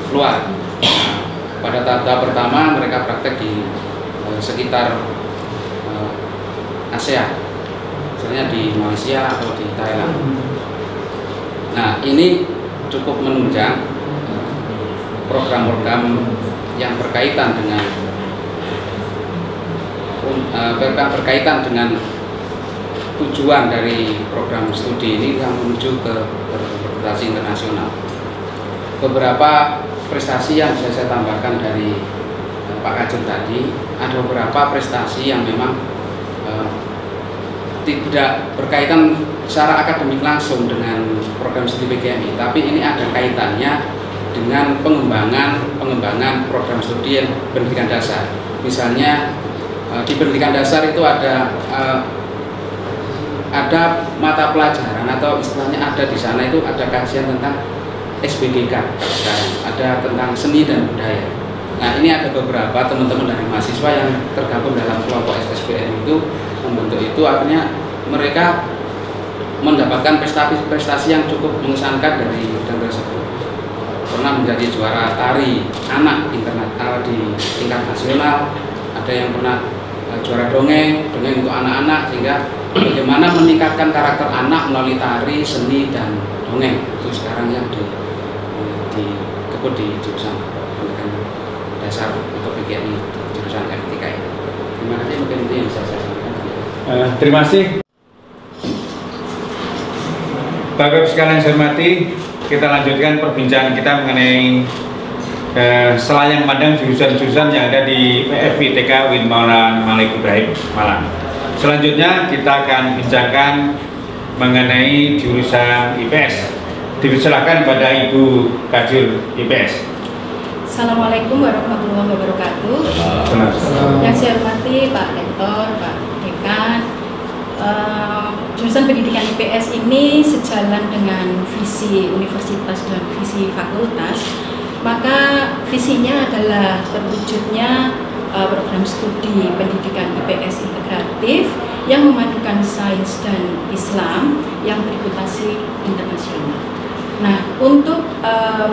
luar. Nah, pada tahap pertama mereka praktek di sekitar ASEAN, misalnya di Malaysia atau di Thailand. Nah, ini cukup menunjang program-program yang berkaitan dengan tujuan dari program studi ini yang menuju ke berreputasi internasional. Beberapa prestasi yang bisa saya tambahkan dari Pak Kajur tadi, ada beberapa prestasi yang memang tidak berkaitan secara akademik langsung dengan program studi PGMI, tapi ini ada kaitannya dengan pengembangan program studi yang pendidikan dasar. Misalnya di pendidikan dasar itu ada mata pelajaran atau istilahnya ada di sana itu ada kajian tentang SBDK, ada tentang seni dan budaya. Nah, ini ada beberapa teman-teman dari mahasiswa yang tergabung dalam kelompok SSBN itu membentuk itu, akhirnya mereka mendapatkan prestasi yang cukup mengesankan dari bidang tersebut. Pernah menjadi juara tari anak internasional di tingkat nasional, ada yang pernah juara dongeng untuk anak-anak, sehingga bagaimana meningkatkan karakter anak melalui tari, seni, dan dongeng itu sekarang yang dikebut di jurusan pendidikan dasar untuk PGMI jurusan FTK ini. Terima kasih, mungkin itu yang bisa saya sampaikan. Terima kasih. Bapak-Ibu sekalian saya hormati, kita lanjutkan perbincangan kita mengenai selayang pandang jurusan-jurusan yang ada di FITK UIN Maulana Malik Ibrahim Malang. Selanjutnya kita akan bincangkan mengenai jurusan IPS. Dipersilakan kepada Ibu Kajur IPS. Assalamualaikum warahmatullahi wabarakatuh. Yang saya hormati Pak Rektor, Pak Dekan, jurusan pendidikan IPS ini sejalan dengan visi universitas dan visi fakultas. Maka visinya adalah terwujudnya program studi pendidikan IPS integratif yang memadukan sains dan Islam yang berreputasi internasional. Nah, untuk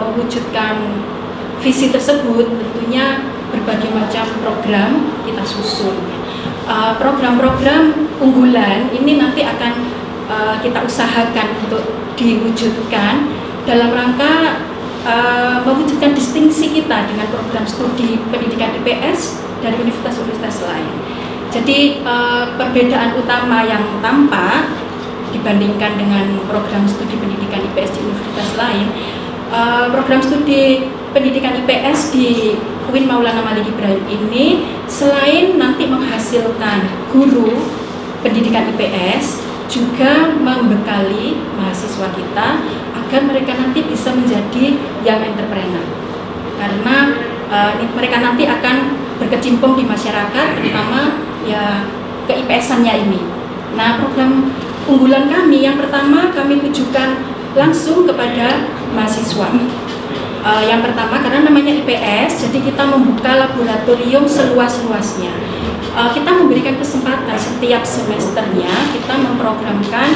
mewujudkan visi tersebut tentunya berbagai macam program kita susun. Program-program unggulan ini nanti akan kita usahakan untuk diwujudkan dalam rangka mewujudkan distingsi kita dengan program studi pendidikan IPS dari universitas-universitas lain. Jadi perbedaan utama yang tampak dibandingkan dengan program studi pendidikan IPS di universitas lain, program studi pendidikan IPS di UIN Maulana Malik Ibrahim ini selain nanti menghasilkan guru pendidikan IPS, juga membekali mahasiswa kita agar mereka nanti bisa menjadi young entrepreneur, karena mereka nanti akan berkecimpung di masyarakat, terutama ya ke IPS-annya ini. Nah, program unggulan kami yang pertama kami tujukan langsung kepada mahasiswa. Yang pertama karena namanya IPS, jadi kita membuka laboratorium seluas-luasnya. Kita memberikan kesempatan setiap semesternya kita memprogramkan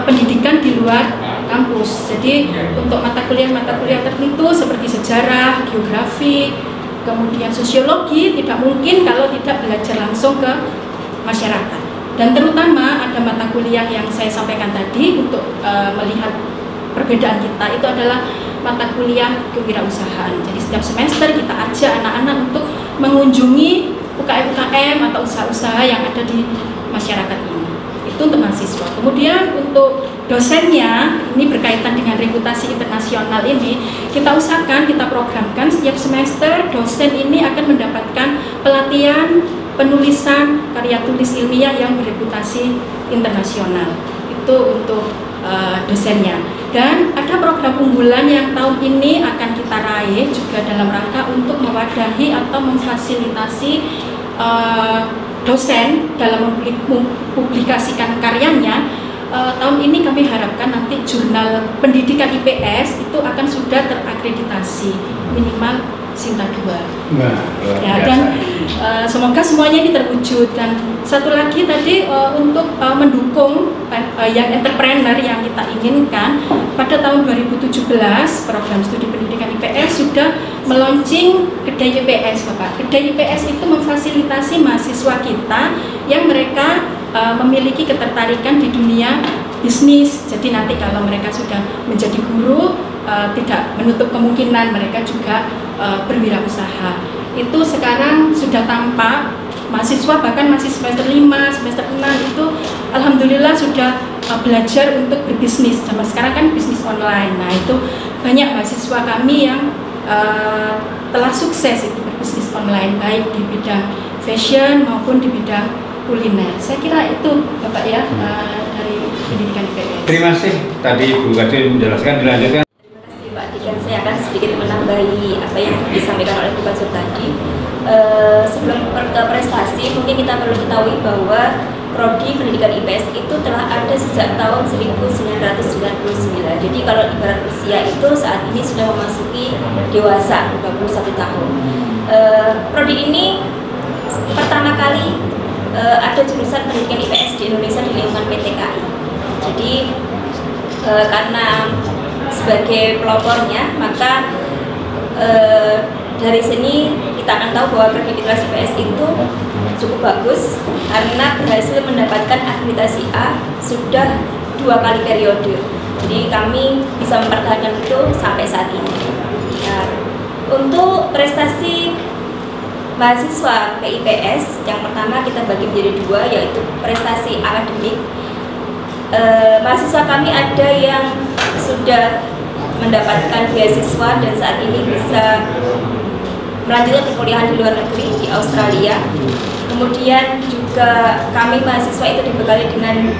pendidikan di luar kampus. Jadi untuk mata kuliah tertentu seperti sejarah, geografi, kemudian sosiologi tidak mungkin kalau tidak belajar langsung ke masyarakat. Dan terutama ada mata kuliah yang saya sampaikan tadi untuk melihat perbedaan kita, itu adalah mata kuliah kewirausahaan. Jadi setiap semester kita ajak anak-anak untuk mengunjungi UKM-UKM atau usaha-usaha yang ada di masyarakat ini. Itu untuk mahasiswa. Kemudian untuk dosennya, ini berkaitan dengan reputasi internasional ini, kita usahakan, kita programkan setiap semester dosen ini akan mendapatkan pelatihan penulisan karya tulis ilmiah yang bereputasi internasional. Itu untuk dosennya. Dan ada program unggulan yang tahun ini akan kita raih juga dalam rangka untuk mewadahi atau memfasilitasi dosen dalam mempublikasikan karyanya. Tahun ini kami harapkan nanti jurnal pendidikan IPS itu akan sudah terakreditasi minimal Sinta 2. Ya, dan semoga semuanya ini terwujud. Dan satu lagi tadi untuk mendukung yang entrepreneur yang kita inginkan, pada tahun 2017 program studi pendidikan IPS sudah meluncing Kedai IPS, Bapak. Kedai IPS itu memfasilitasi mahasiswa kita yang mereka memiliki ketertarikan di dunia bisnis. Jadi nanti kalau mereka sudah menjadi guru, tidak menutup kemungkinan mereka juga berwirausaha. Itu sekarang sudah tampak mahasiswa, bahkan masih semester 5, semester 6 itu alhamdulillah sudah belajar untuk berbisnis. Zaman sekarang kan bisnis online. Nah, itu banyak mahasiswa kami yang telah sukses itu berbisnis online, baik di bidang fashion maupun di bidang kuliner. Saya kira itu Bapak ya, dari pendidikan IPS. Terima kasih. Tadi Bu Kadil menjelaskan, dilanjutkan. Pak Dikan, saya akan sedikit menambahi apa yang disampaikan oleh Bu Kadil tadi. Sebelum ke prestasi, mungkin kita perlu ketahui bahwa Prodi Pendidikan IPS itu telah ada sejak tahun 1999. Jadi kalau ibarat usia itu saat ini sudah memasuki dewasa, 21 tahun. Prodi ini pertama kali ada jurusan pendidikan IPS di Indonesia di lingkungan PT KAI. Jadi karena sebagai pelopornya, maka dari sini kita akan tahu bahwa kredibilitas IPS itu cukup bagus karena berhasil mendapatkan akreditasi A sudah 2 kali periode. Jadi kami bisa mempertahankan itu sampai saat ini. Nah, untuk prestasi mahasiswa PIPS, yang pertama kita bagi menjadi 2, yaitu prestasi akademik. Mahasiswa kami ada yang sudah mendapatkan beasiswa dan saat ini bisa melanjutkan perkuliahan di luar negeri, di Australia. Kemudian juga kami mahasiswa itu dibekali dengan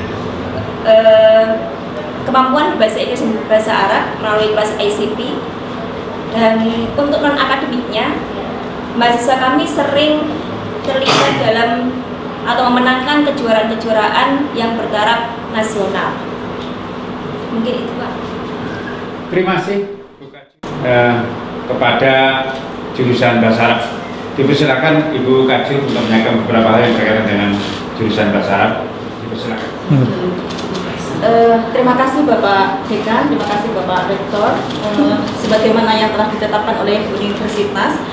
kemampuan bahasa Inggris dan bahasa Arab melalui kelas ICP. Dan untuk non akademiknya, mahasiswa kami sering terlibat dalam atau memenangkan kejuaraan-kejuaraan yang bertaraf nasional. Mungkin itu Pak. Terima kasih kepada jurusan bahasa Arab. Dipersilakan Ibu Kadil untuk menyampaikan beberapa hal yang berkaitan dengan jurusan bahasa Arab. Dipersilakan. Terima kasih Bapak Dekan, terima kasih Bapak Rektor. Sebagaimana yang telah ditetapkan oleh Universitas,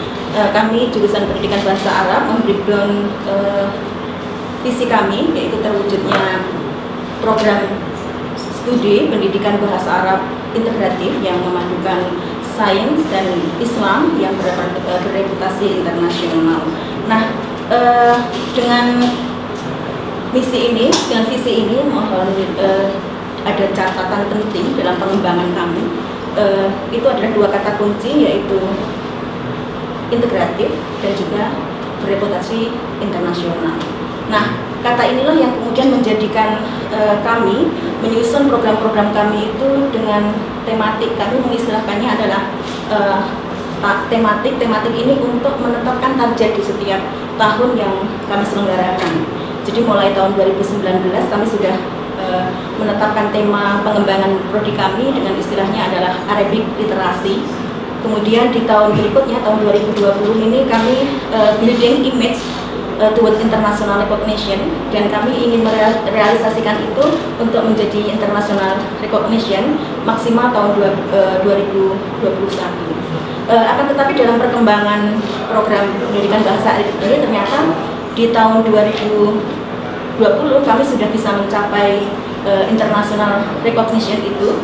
kami jurusan pendidikan bahasa Arab membreakdown visi kami, yaitu terwujudnya program studi pendidikan bahasa Arab integratif yang memadukan sains dan Islam yang bereputasi internasional. Nah, dengan misi ini, dengan visi ini, mohon ada catatan penting dalam pengembangan kami. Itu adalah 2 kata kunci, yaitu integratif dan juga bereputasi internasional. Nah, kata inilah yang kemudian menjadikan kami menyusun program-program kami itu dengan tematik. Kami mengistilahkannya adalah tematik ini untuk menetapkan target di setiap tahun yang kami selenggarakan. Jadi mulai tahun 2019 kami sudah menetapkan tema pengembangan prodi kami dengan istilahnya adalah Arabic literasi. Kemudian di tahun berikutnya, tahun 2020 ini kami building image toward international recognition, dan kami ingin merealisasikan itu untuk menjadi international recognition maksimal tahun 2021. Akan tetapi dalam perkembangan program pendidikan bahasa Arab ini ternyata di tahun 2020 kami sudah bisa mencapai international recognition itu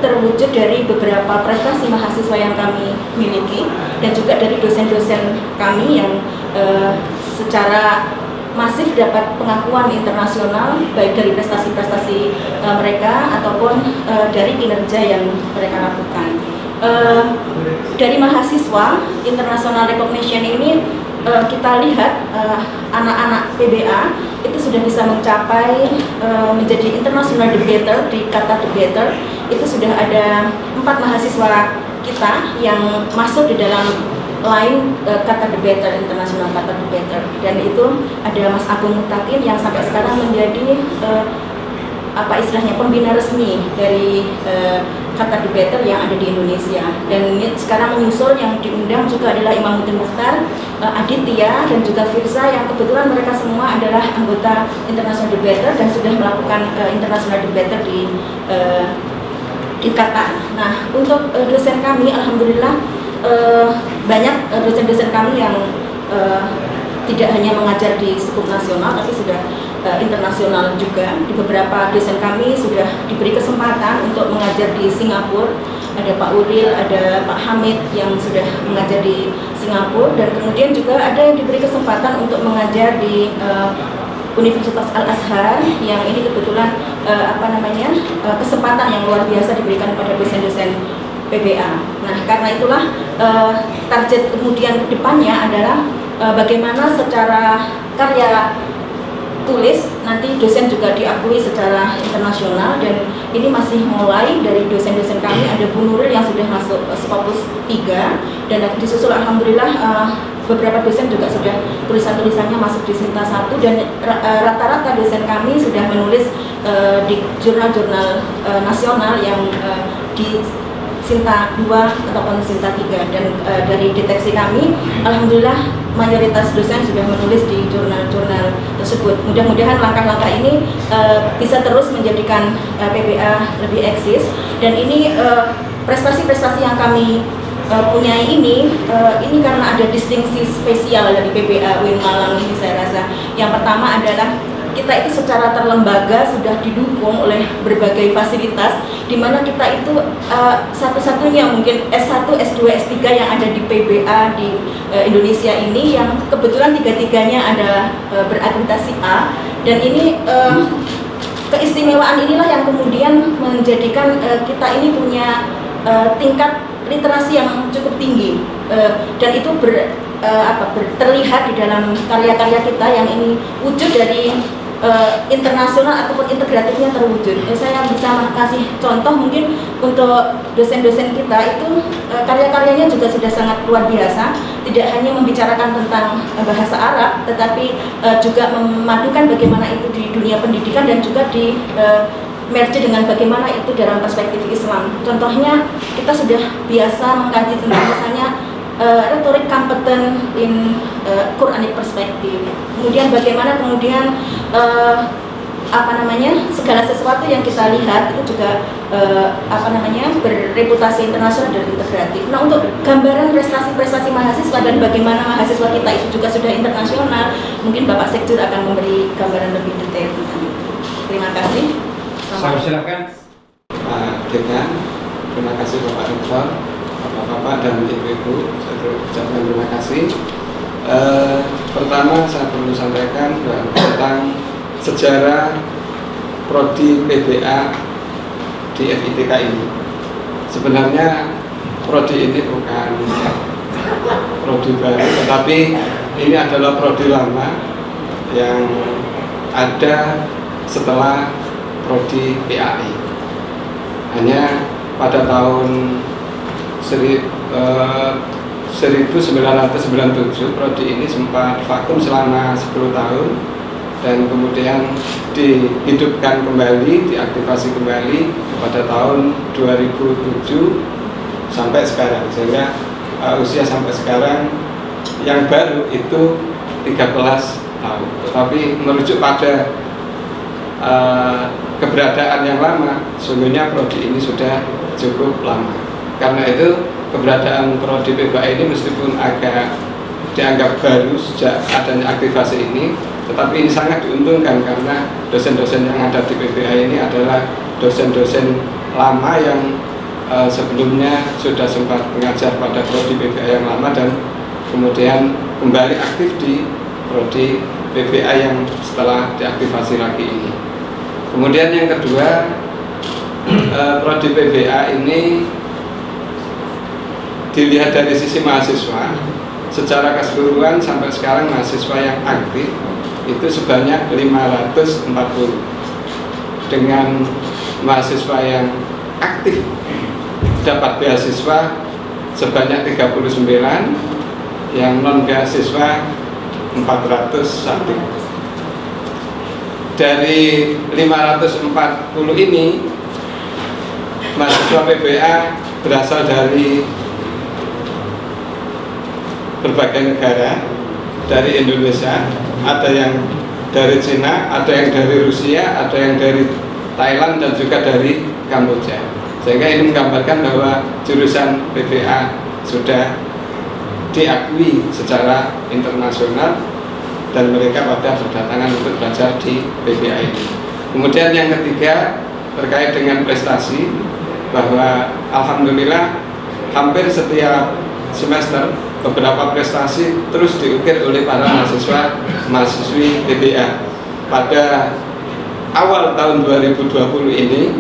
terwujud dari beberapa prestasi mahasiswa yang kami miliki dan juga dari dosen-dosen kami yang secara masif dapat pengakuan internasional baik dari prestasi-prestasi mereka ataupun dari kinerja yang mereka lakukan. Dari mahasiswa international recognition ini kita lihat anak-anak PBA itu sudah bisa mencapai menjadi international debater di kata debater. Itu sudah ada 4 mahasiswa kita yang masuk di dalam line kata debater, international kata debater, dan itu ada Mas Agung Mutakin yang sampai sekarang menjadi apa istilahnya pembina resmi dari kata debater yang ada di Indonesia. Dan ini sekarang menyusul yang diundang juga adalah Imamuddin Mukhtar, Aditya, dan juga Firza, yang kebetulan mereka semua adalah anggota international debater dan sudah melakukan international debater di Qatar. Nah, untuk dosen kami, alhamdulillah banyak dosen-dosen kami yang tidak hanya mengajar di skup nasional, tapi sudah internasional juga. Di beberapa dosen kami sudah diberi kesempatan untuk mengajar di Singapura. Ada Pak Uril, ada Pak Hamid yang sudah mengajar di Singapura, dan kemudian juga ada yang diberi kesempatan untuk mengajar di Universitas Al-Azhar, yang ini kebetulan kesempatan yang luar biasa diberikan kepada dosen-dosen PBA. Nah, karena itulah target kemudian ke depannya adalah bagaimana secara karya tulis nanti dosen juga diakui secara internasional, dan ini masih mulai dari dosen-dosen kami. Ada Bu Nuril yang sudah masuk Scopus 3, dan disusul alhamdulillah beberapa dosen juga sudah tulisan-tulisannya masuk di Sinta 1, dan rata-rata dosen kami sudah menulis di jurnal-jurnal nasional yang di Sinta 2 ataupun Sinta 3, dan dari deteksi kami alhamdulillah mayoritas dosen sudah menulis di jurnal-jurnal tersebut. Mudah-mudahan langkah-langkah ini bisa terus menjadikan PBA lebih eksis, dan ini prestasi-prestasi yang kami punyai ini karena ada distingsi spesial dari PBA UIN Malang ini. Saya rasa yang pertama adalah kita itu secara terlembaga sudah didukung oleh berbagai fasilitas, di mana kita itu satu-satunya mungkin S1, S2, S3 yang ada di PBA di Indonesia ini, yang kebetulan tiga-tiganya ada berakreditasi A, dan ini keistimewaan inilah yang kemudian menjadikan kita ini punya tingkat literasi yang cukup tinggi, dan itu terlihat di dalam karya-karya kita yang ini wujud dari internasional ataupun integratifnya terwujud. Saya bisa kasih contoh mungkin untuk dosen-dosen kita itu karya-karyanya juga sudah sangat luar biasa, tidak hanya membicarakan tentang bahasa Arab, tetapi juga memadukan bagaimana itu di dunia pendidikan dan juga di merge dengan bagaimana itu dalam perspektif Islam. Contohnya kita sudah biasa mengkaji tentang misalnya retorik kompeten in Quranic perspektif. Kemudian bagaimana segala sesuatu yang kita lihat itu juga berreputasi internasional dan integratif. Nah, untuk gambaran prestasi-prestasi mahasiswa dan bagaimana mahasiswa kita itu juga sudah internasional, mungkin Bapak Sekjur akan memberi gambaran lebih detail tentang itu. Terima kasih. Saya silakan Pak Dekan. Terima kasih Bapak Rektor, Bapak-bapak dan Ibu-ibu. Saya ucapkan terima kasih. Pertama saya perlu sampaikan tentang sejarah prodi PBA di FITK ini. Sebenarnya prodi ini bukan prodi baru, tetapi ini adalah prodi lama yang ada setelah prodi PAI. Hanya pada tahun 1997 prodi ini sempat vakum selama 10 tahun, dan kemudian dihidupkan kembali, diaktifasi kembali pada tahun 2007 sampai sekarang, sehingga usia sampai sekarang yang baru itu 13 tahun. Tetapi merujuk pada keberadaan yang lama, sungguhnya prodi ini sudah cukup lama. Karena itu keberadaan prodi PBA ini meskipun agak dianggap baru sejak adanya aktivasi ini, tetapi ini sangat diuntungkan karena dosen-dosen yang ada di PBA ini adalah dosen-dosen lama yang sebelumnya sudah sempat mengajar pada prodi PBA yang lama dan kemudian kembali aktif di prodi PBA yang setelah diaktifasi lagi ini. Kemudian yang kedua, prodi PBA ini dilihat dari sisi mahasiswa, secara keseluruhan sampai sekarang mahasiswa yang aktif itu sebanyak 540, dengan mahasiswa yang aktif dapat beasiswa sebanyak 39, yang non beasiswa 401. Dari 540 ini mahasiswa PBA berasal dari berbagai negara, dari Indonesia, ada yang dari Cina, ada yang dari Rusia, ada yang dari Thailand dan juga dari Kamboja. Sehingga ini menggambarkan bahwa jurusan PBA sudah diakui secara internasional dan mereka pada berdatangan untuk belajar di PBA ini. Kemudian yang ketiga terkait dengan prestasi, bahwa alhamdulillah hampir setiap semester beberapa prestasi terus diukir oleh para mahasiswi PBA. Pada awal tahun 2020 ini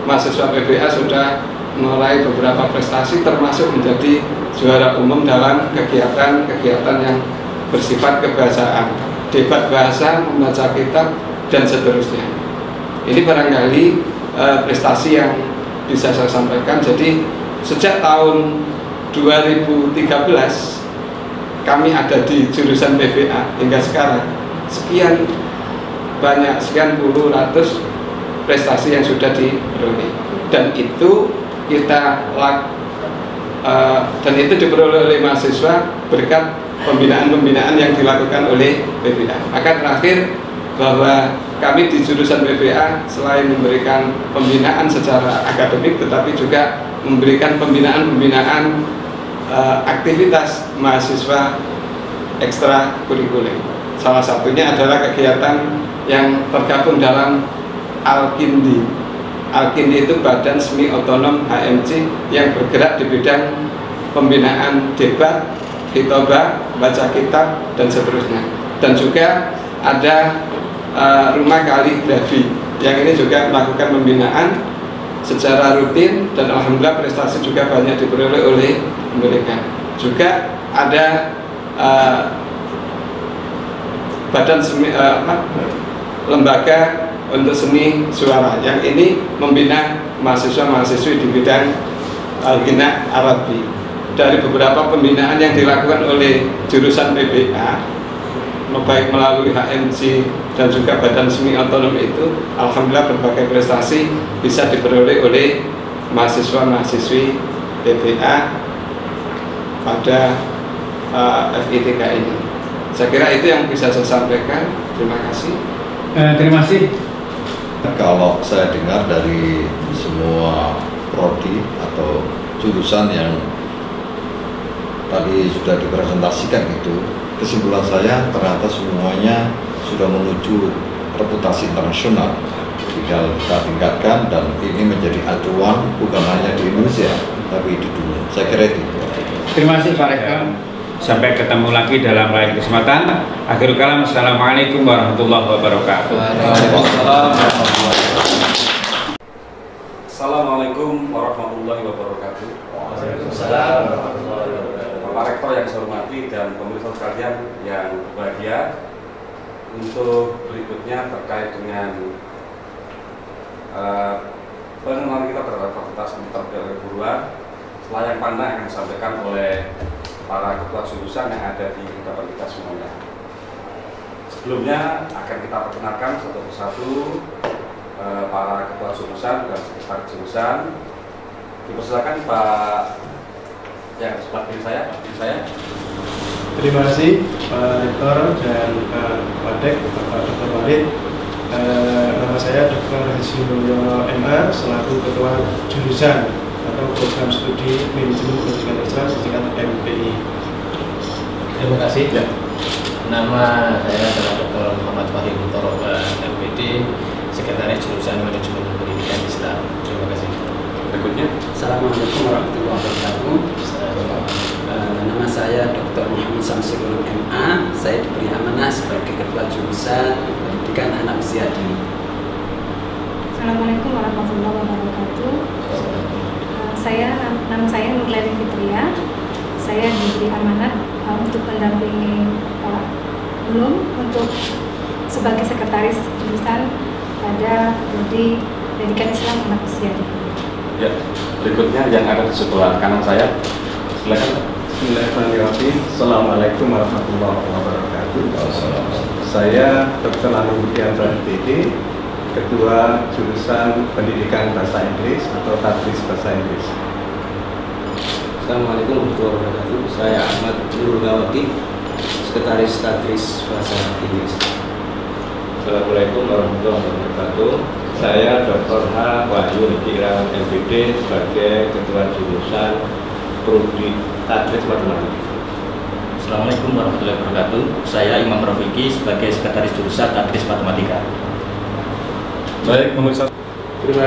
mahasiswa PBA sudah meraih beberapa prestasi, termasuk menjadi juara umum dalam kegiatan-kegiatan yang bersifat kebahasaan, debat bahasa, membaca kitab, dan seterusnya. Ini barangkali prestasi yang bisa saya sampaikan. Jadi sejak tahun 2013 kami ada di jurusan PBA hingga sekarang sekian puluh ratus prestasi yang sudah diperoleh, dan itu diperoleh oleh mahasiswa berkat pembinaan-pembinaan yang dilakukan oleh PBA. Maka terakhir bahwa kami di jurusan PBA selain memberikan pembinaan secara akademik, tetapi juga memberikan pembinaan aktivitas mahasiswa ekstrakurikuler. Salah satunya adalah kegiatan yang tergabung dalam Al-Kindi. Al-Kindi itu Badan Semi Otonom HMC yang bergerak di bidang pembinaan debat, khitobah, baca kitab, dan seterusnya. Dan juga ada rumah kaligrafi yang ini juga melakukan pembinaan secara rutin, dan alhamdulillah prestasi juga banyak diperoleh oleh mereka. Juga ada badan semi, lembaga untuk seni suara yang ini membina mahasiswa-mahasiswi di bidang Al-Ghina Arabi. Dari beberapa pembinaan yang dilakukan oleh jurusan PBA, baik melalui HMC dan juga Badan Semi Otonom itu, alhamdulillah berbagai prestasi bisa diperoleh oleh mahasiswa-mahasiswi PBA pada FITK ini. Saya kira itu yang bisa saya sampaikan. Terima kasih. Terima kasih. Kalau saya dengar dari semua prodi atau jurusan yang tadi sudah dipresentasikan itu, kesimpulan saya ternyata semuanya sudah menuju reputasi internasional. Tinggal kita tingkatkan, dan ini menjadi acuan bukan hanya di Indonesia tapi di dunia. Saya kira itu. Terima kasih Pak Rektor. Sampai ketemu lagi dalam lain kesempatan. Akhirul kalam, assalamualaikum warahmatullahi wabarakatuh. Assalamualaikum warahmatullahi wabarakatuh. Bapak Rektor yang saya hormati dan pemirsa sekalian yang berbahagia, untuk berikutnya terkait dengan pengenalan kita terhadap Fakultas Interpersonal Keguruan, selayang pandang akan disampaikan oleh para ketua jurusan yang ada di hadapan kita semuanya. Sebelumnya akan kita perkenalkan satu persatu para ketua jurusan dan sekretaris jurusan. Dipersilakan Pak yang sebelah kiri saya. Terima kasih Pak Rektor dan Pak Wadek, Bapak Dr. Walid. Nama saya Dr. Haji Mulyono MA selaku Ketua Jurusan atau Program Studi Manajemen Pendidikan Islam tingkat MPI. Terima kasih. Ya. Nama saya adalah Dr. Muhammad Fahim Toroba, MPD, Sekretaris Jurusan Manajemen Pendidikan Islam. Terima kasih. Berikutnya. Assalamualaikum warahmatullahi wabarakatuh. Nama saya Dr. Muhammad Samsudin MA. Saya diberi amanah sebagai Ketua Jurusan Pendidikan Anak Usia Dini. Assalamualaikum warahmatullahi wabarakatuh. Nama saya Nurleni Fitria. Saya diberi amanat untuk mendampingi Pak Ulum untuk sebagai sekretaris jurusan pada Prodi Pendidikan Islam Anak Usia Dini. Ya, berikutnya yang ada di sebelah kanan saya. Silakan. Bismillahirrahmanirrahim. Assalamualaikum warahmatullahi wabarakatuh. Saya Dr. Lanu Budianto MPD, Ketua Jurusan Pendidikan Bahasa Inggris atau Tadris Bahasa Inggris. Assalamualaikum warahmatullahi wabarakatuh. Saya Ahmad Nurul Gawati, Sekretaris Tadris Bahasa Inggris. Assalamualaikum warahmatullahi wabarakatuh. Saya Dr. H. Wahyu Irawan MPD sebagai Ketua Jurusan Prodi Tadris Matematika. Assalamualaikum warahmatullahi wabarakatuh. Saya Imam Rafiki sebagai Sekretaris Jurusan Tadris Matematika. Baik, terima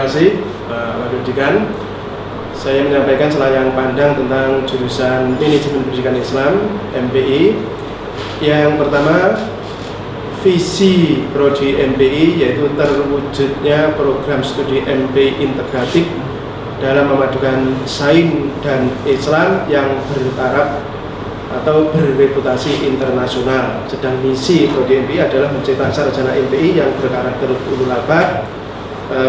kasih Pak Wadudikan. Saya menyampaikan selayang pandang tentang jurusan Manajemen Pendidikan Islam MPI. Yang pertama, visi Prodi MPI yaitu terwujudnya program studi MPI integratif dalam memadukan sains dan Islam yang bertaraf atau berreputasi internasional. Sedang misi Prodi MPI adalah mencetak sarjana MPI yang berkarakter ulul albab.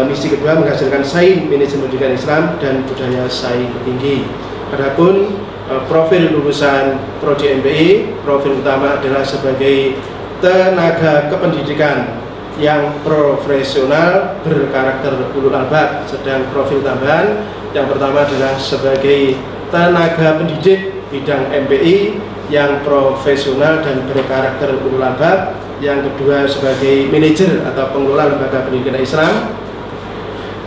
Misi kedua menghasilkan sains manajemen pendidikan Islam dan budaya sains tinggi. Adapun profil lulusan Prodi MPI, profil utama adalah sebagai tenaga kependidikan yang profesional berkarakter ulul albab. Sedang profil tambahan yang pertama adalah sebagai tenaga pendidik bidang MPI yang profesional dan berkarakter ulul albab. Yang kedua sebagai manajer atau pengelola lembaga pendidikan Islam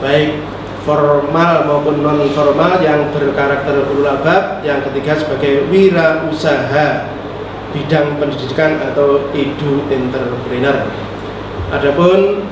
baik formal maupun non formal yang berkarakter ulul albab. Yang ketiga sebagai wirausaha bidang pendidikan atau edu entrepreneur. Adapun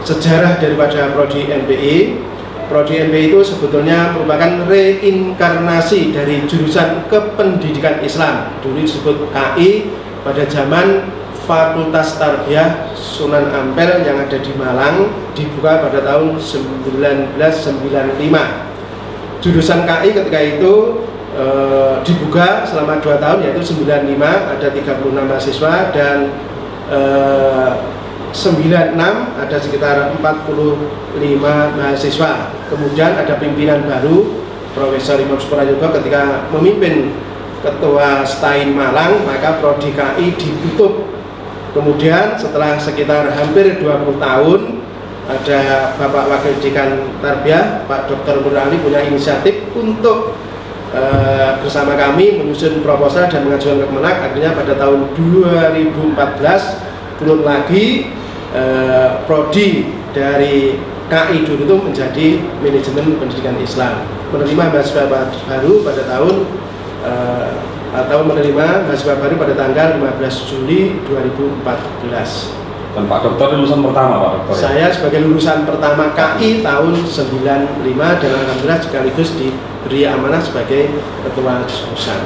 sejarah daripada Prodi MPI, Prodi MPI itu sebetulnya merupakan reinkarnasi dari jurusan kependidikan Islam. Dulu disebut KI pada zaman Fakultas Tarbiyah Sunan Ampel yang ada di Malang, dibuka pada tahun 1995. Jurusan KI ketika itu dibuka selama 2 tahun, yaitu 95, ada 36 mahasiswa, dan 96 ada sekitar 45 mahasiswa. Kemudian ada pimpinan baru, Profesor Imam Suprayoga ketika memimpin Ketua Stain Malang, maka Prodi KI ditutup. Kemudian setelah sekitar hampir 20 tahun ada Bapak Wakil Dekan Tarbiyah, Pak Dr. Murali punya inisiatif untuk bersama kami menyusun proposal dan mengajukan ke Kemenak. Akhirnya pada tahun 2014 turun lagi prodi dari KI dulu itu menjadi Manajemen Pendidikan Islam, menerima mahasiswa baru pada tahun atau menerima mahasiswa baru pada tanggal 15 Juli 2014. Dan Pak Dokter lulusan pertama, Pak Dokter? Saya sebagai lulusan pertama KI tahun 95 dan alhamdulillah sekaligus diberi amanah sebagai ketua jurusan.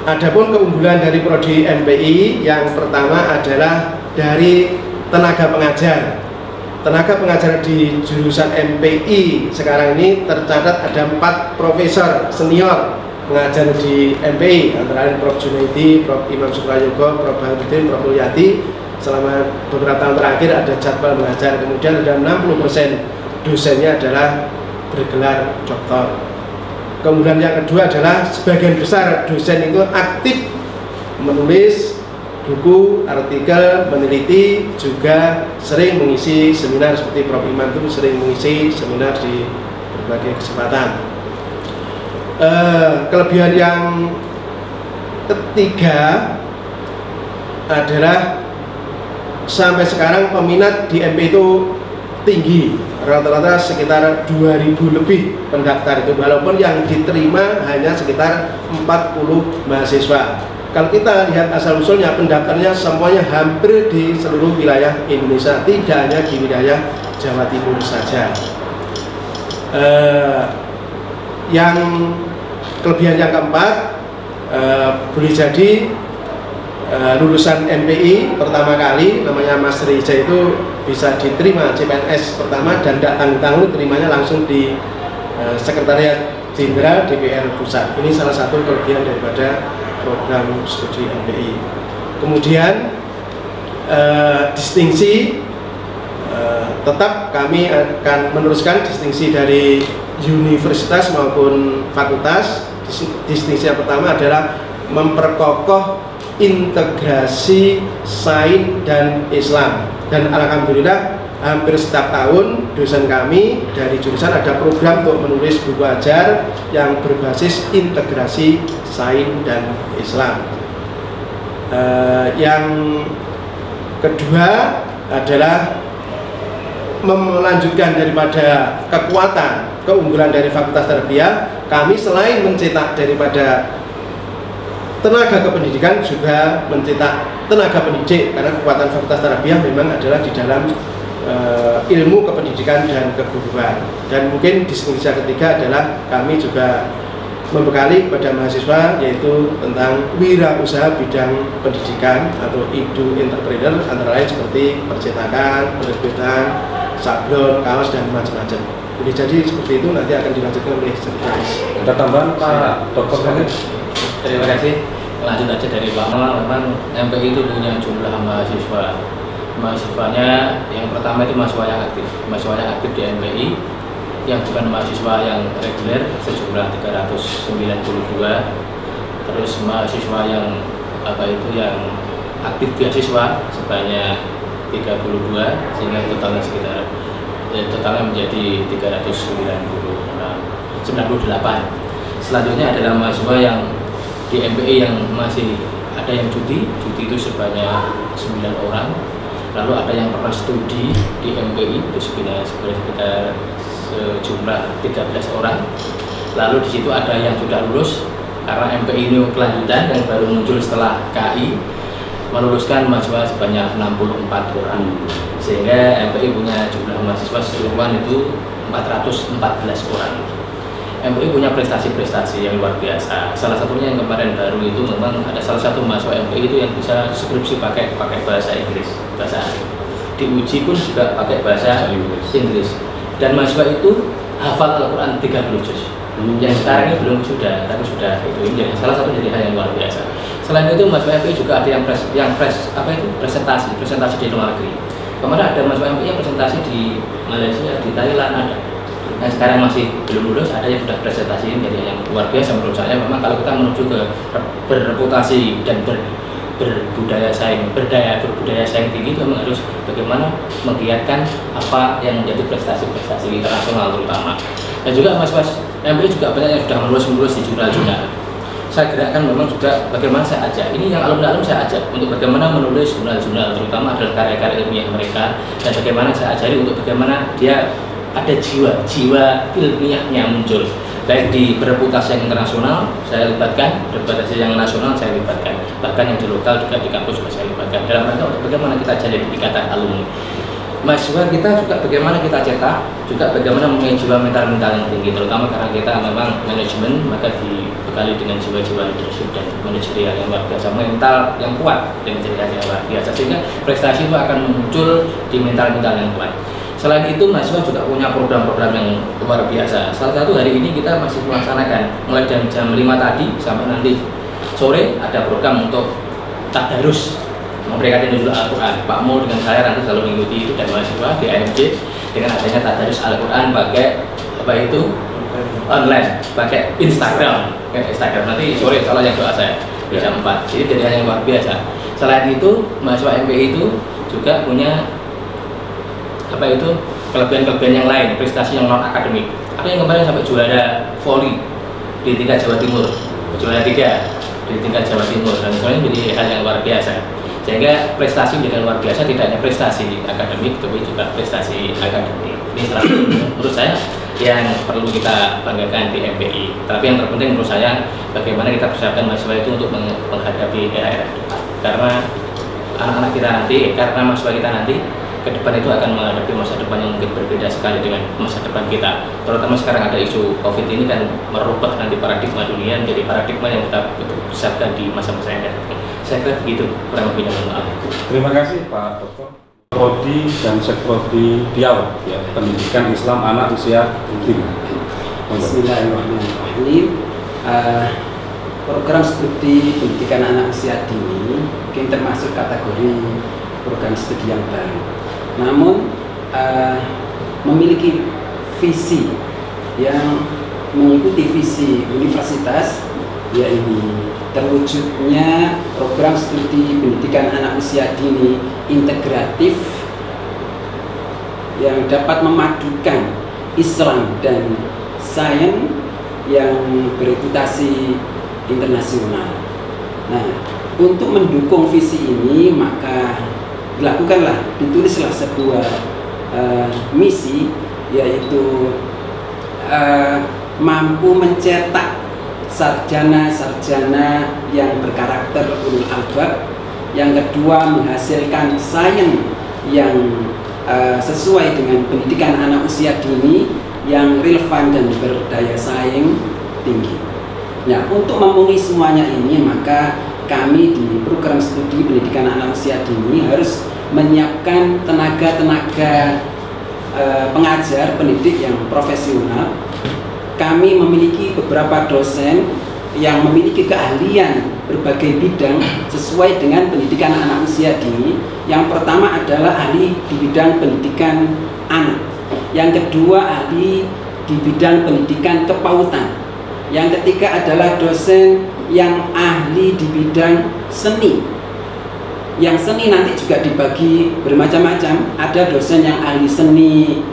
Adapun keunggulan dari Prodi MPI yang pertama adalah dari tenaga pengajar. Tenaga pengajar di jurusan MPI sekarang ini tercatat ada 4 profesor senior mengajar di MPI, antara lain Prof. Junaidi, Prof. Imam Suprayoga, Prof. Baharudin, Prof. Mulyati. Selama beberapa tahun terakhir ada jadwal mengajar. Kemudian ada 60% dosennya adalah bergelar doktor. Kemudian yang kedua adalah sebagian besar dosen itu aktif menulis buku, artikel, meneliti, juga sering mengisi seminar seperti Prof. Iman itu sering mengisi seminar di berbagai kesempatan. Kelebihan yang ketiga adalah sampai sekarang peminat di MP itu tinggi, rata-rata sekitar 2000 lebih pendaftar itu, walaupun yang diterima hanya sekitar 40 mahasiswa. Kalau kita lihat asal usulnya, pendaftarnya semuanya hampir di seluruh wilayah Indonesia, tidak hanya di wilayah Jawa Timur saja. Yang kelebihan yang keempat, boleh jadi lulusan MPI pertama kali namanya Mas Rija itu bisa diterima CPNS pertama dan tidak tanggung-tanggung, terimanya langsung di Sekretariat Jenderal DPR Pusat. Ini salah satu kelebihan daripada program studi MPI. Kemudian distingsi, tetap kami akan meneruskan distingsi dari universitas maupun fakultas. Distingsi yang pertama adalah memperkokoh integrasi sains dan Islam, dan alhamdulillah hampir setiap tahun dosen kami dari jurusan ada program untuk menulis buku ajar yang berbasis integrasi sains dan Islam. Yang kedua adalah melanjutkan daripada kekuatan keunggulan dari Fakultas Tarbiyah. Kami selain mencetak daripada tenaga kependidikan juga mencetak tenaga pendidik, karena kekuatan Fakultas Tarbiyah memang adalah di dalam ilmu kependidikan dan keguruan. Dan mungkin distingsi ketiga adalah kami juga membekali pada mahasiswa yaitu tentang wirausaha bidang pendidikan atau edu entrepreneur, antara lain seperti percetakan, penerbitan, sablon, kaos dan macam-macam. Jadi seperti itu nanti akan dilanjutkan oleh sekretaris. Ada tambahan Pak Dr. Terima kasih. Lanjut aja dari Pak Mal. Memang MPI itu punya jumlah mahasiswa. Mahasiswanya yang pertama itu mahasiswa yang aktif di MPI, yang bukan mahasiswa yang reguler sejumlah 392. Terus mahasiswa yang yang aktif beasiswa sebanyak 32, sehingga totalnya totalnya menjadi 398. Selanjutnya adalah mahasiswa yang di MPI yang masih ada yang cuti itu sebanyak 9 orang. Lalu ada yang pernah studi di MPI itu sekitar sejumlah 13 orang. Lalu di situ ada yang sudah lulus karena MPI ini kelanjutan yang baru muncul setelah KI, meluluskan mahasiswa sebanyak 64 orang, sehingga MPI punya jumlah mahasiswa keseluruhan itu 414 orang. MPI punya prestasi-prestasi yang luar biasa. Salah satunya yang kemarin baru itu memang ada salah satu mahasiswa MPI itu yang bisa skripsi pakai bahasa Inggris, bahasa asing. Diuji pun juga pakai bahasa Inggris. Dan mahasiswa itu hafal Al-Quran 30 juz. Yang sekarang ini belum sudah, tapi sudah itu. Ini salah satu jadi hal yang luar biasa. Selain itu mahasiswa MPI juga ada yang presentasi di luar negeri. Kemarin ada mahasiswa MPI yang presentasi di Malaysia, di Thailand ada. Yang sekarang masih belum lulus, ada yang sudah presentasi. Jadi yang luar biasa menurut saya. Memang kalau kita menuju ke berreputasi dan berbudaya saing tinggi, itu memang harus bagaimana menggiatkan apa yang menjadi prestasi-prestasi internasional terutama. Dan juga mahasiswa MPI juga banyak yang sudah menulis di jurnal-jurnal. Saya gerakkan memang juga bagaimana saya ajak, ini yang alumni saya ajak untuk bagaimana menulis jurnal-jurnal, terutama adalah karya-karya ilmiah mereka, dan bagaimana saya ajari untuk bagaimana dia ada jiwa ilmiahnya muncul, baik di bereputasi yang internasional saya libatkan, bereputasi yang nasional saya libatkan, bahkan yang di lokal juga di kampus juga saya libatkan, dalam rangka untuk bagaimana kita jadi ikatan alumni. Mahasiswa kita juga bagaimana kita cetak, juga bagaimana mempunyai jiwa mental yang tinggi, terutama karena kita memang manajemen, maka dibekali dengan jiwa-jiwa leadership dan manajerial yang luar biasa, mental yang kuat dan cerdas yang luar biasa, sehingga prestasi itu akan muncul di mental yang kuat. Selain itu mahasiswa juga punya program-program yang luar biasa. Salah satu hari ini kita masih melaksanakan mulai jam 5 tadi sampai nanti sore ada program untuk tadarus memperingati Nuzul Al-Quran. Pak Mo dengan saya nanti selalu mengikuti itu, dan mahasiswa di AMJ dengan adanya tadarus Al-Quran pakai online, pakai Instagram. Nanti sore kalau yang doa saya jam 4. Jadi hal yang luar biasa. Selain itu mahasiswa MPI itu juga punya kelebihan-kelebihan yang lain, prestasi yang non akademik. Ada yang kemarin sampai juara voli di tingkat Jawa Timur, juara 3 di tingkat Jawa Timur, dan sebenarnya menjadi hal yang luar biasa. Sehingga prestasi menjadi luar biasa, tidak hanya prestasi akademik, tapi juga prestasi akademik. Ini salah satu menurut saya yang perlu kita banggakan di MPI. Tapi yang terpenting menurut saya, bagaimana kita persiapkan mahasiswa itu untuk menghadapi era-era depan. Karena anak-anak kita nanti, karena mahasiswa kita nanti ke depan itu akan menghadapi masa depan yang mungkin berbeda sekali dengan masa depan kita. Terutama sekarang ada isu COVID ini kan merubah nanti paradigma dunia menjadi paradigma yang kita persiapkan di masa-masa yang datang. Saya kira begitu kurang lebihnya. Terima kasih Pak Dr. Prodi dan Sekprodi Riau, ya, Pendidikan Islam Anak Usia Dini. Bismillahirrahmanirrahim. Program studi pendidikan anak usia dini mungkin termasuk kategori program studi yang baru. Namun memiliki visi yang mengikuti visi universitas, yaitu terwujudnya program studi pendidikan anak usia dini integratif yang dapat memadukan Islam dan sains yang bereputasi internasional. Nah, untuk mendukung visi ini maka ditulislah sebuah misi, yaitu mampu mencetak sarjana-sarjana yang berkarakter ulul albab. Yang kedua, menghasilkan sains yang sesuai dengan pendidikan anak usia dini yang relevan dan berdaya saing tinggi. Nah, untuk memenuhi semuanya ini maka kami di program studi pendidikan anak usia dini harus menyiapkan tenaga-tenaga pengajar pendidik yang profesional. Kami memiliki beberapa dosen yang memiliki keahlian berbagai bidang sesuai dengan pendidikan anak usia dini. Yang pertama adalah ahli di bidang pendidikan anak. Yang kedua, ahli di bidang pendidikan kepautan. Yang ketiga adalah dosen yang ahli di bidang seni. Yang seni nanti juga dibagi bermacam-macam. Ada dosen yang ahli seni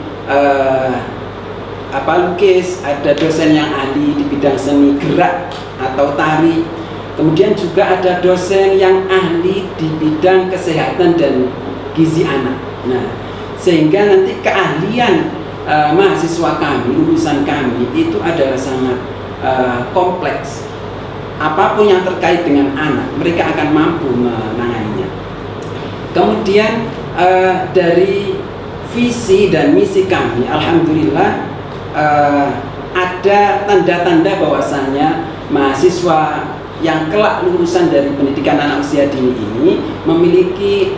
lukis, ada dosen yang ahli di bidang seni gerak atau tari. Kemudian juga ada dosen yang ahli di bidang kesehatan dan gizi anak. Nah, sehingga nanti keahlian mahasiswa kami, lulusan kami itu adalah sangat kompleks. Apapun yang terkait dengan anak, mereka akan mampu menanganinya. Kemudian dari visi dan misi kami, alhamdulillah ada tanda-tanda bahwasannya mahasiswa yang kelak lulusan dari pendidikan anak usia dini ini memiliki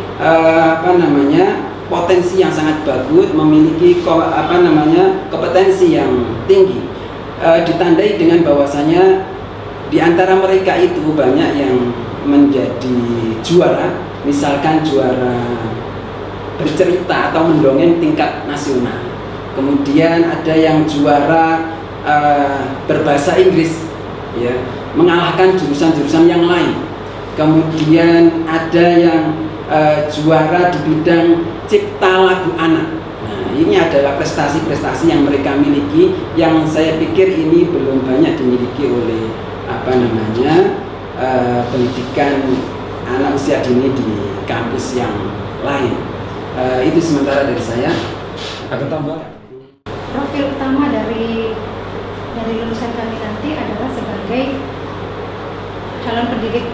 potensi yang sangat bagus, memiliki kompetensi yang tinggi. Ditandai dengan bahwasanya di antara mereka itu banyak yang menjadi juara, misalkan juara bercerita atau mendongeng tingkat nasional. Kemudian ada yang juara berbahasa Inggris, ya, mengalahkan jurusan-jurusan yang lain. Kemudian ada yang juara di bidang cipta lagu anak. Nah, ini adalah prestasi-prestasi yang mereka miliki, yang saya pikir ini belum banyak dimiliki oleh pendidikan anak usia dini di kampus yang lain. Itu sementara dari saya. Ada tambahan? Profil utama dari lulusan kami nanti adalah sebagai calon pendidik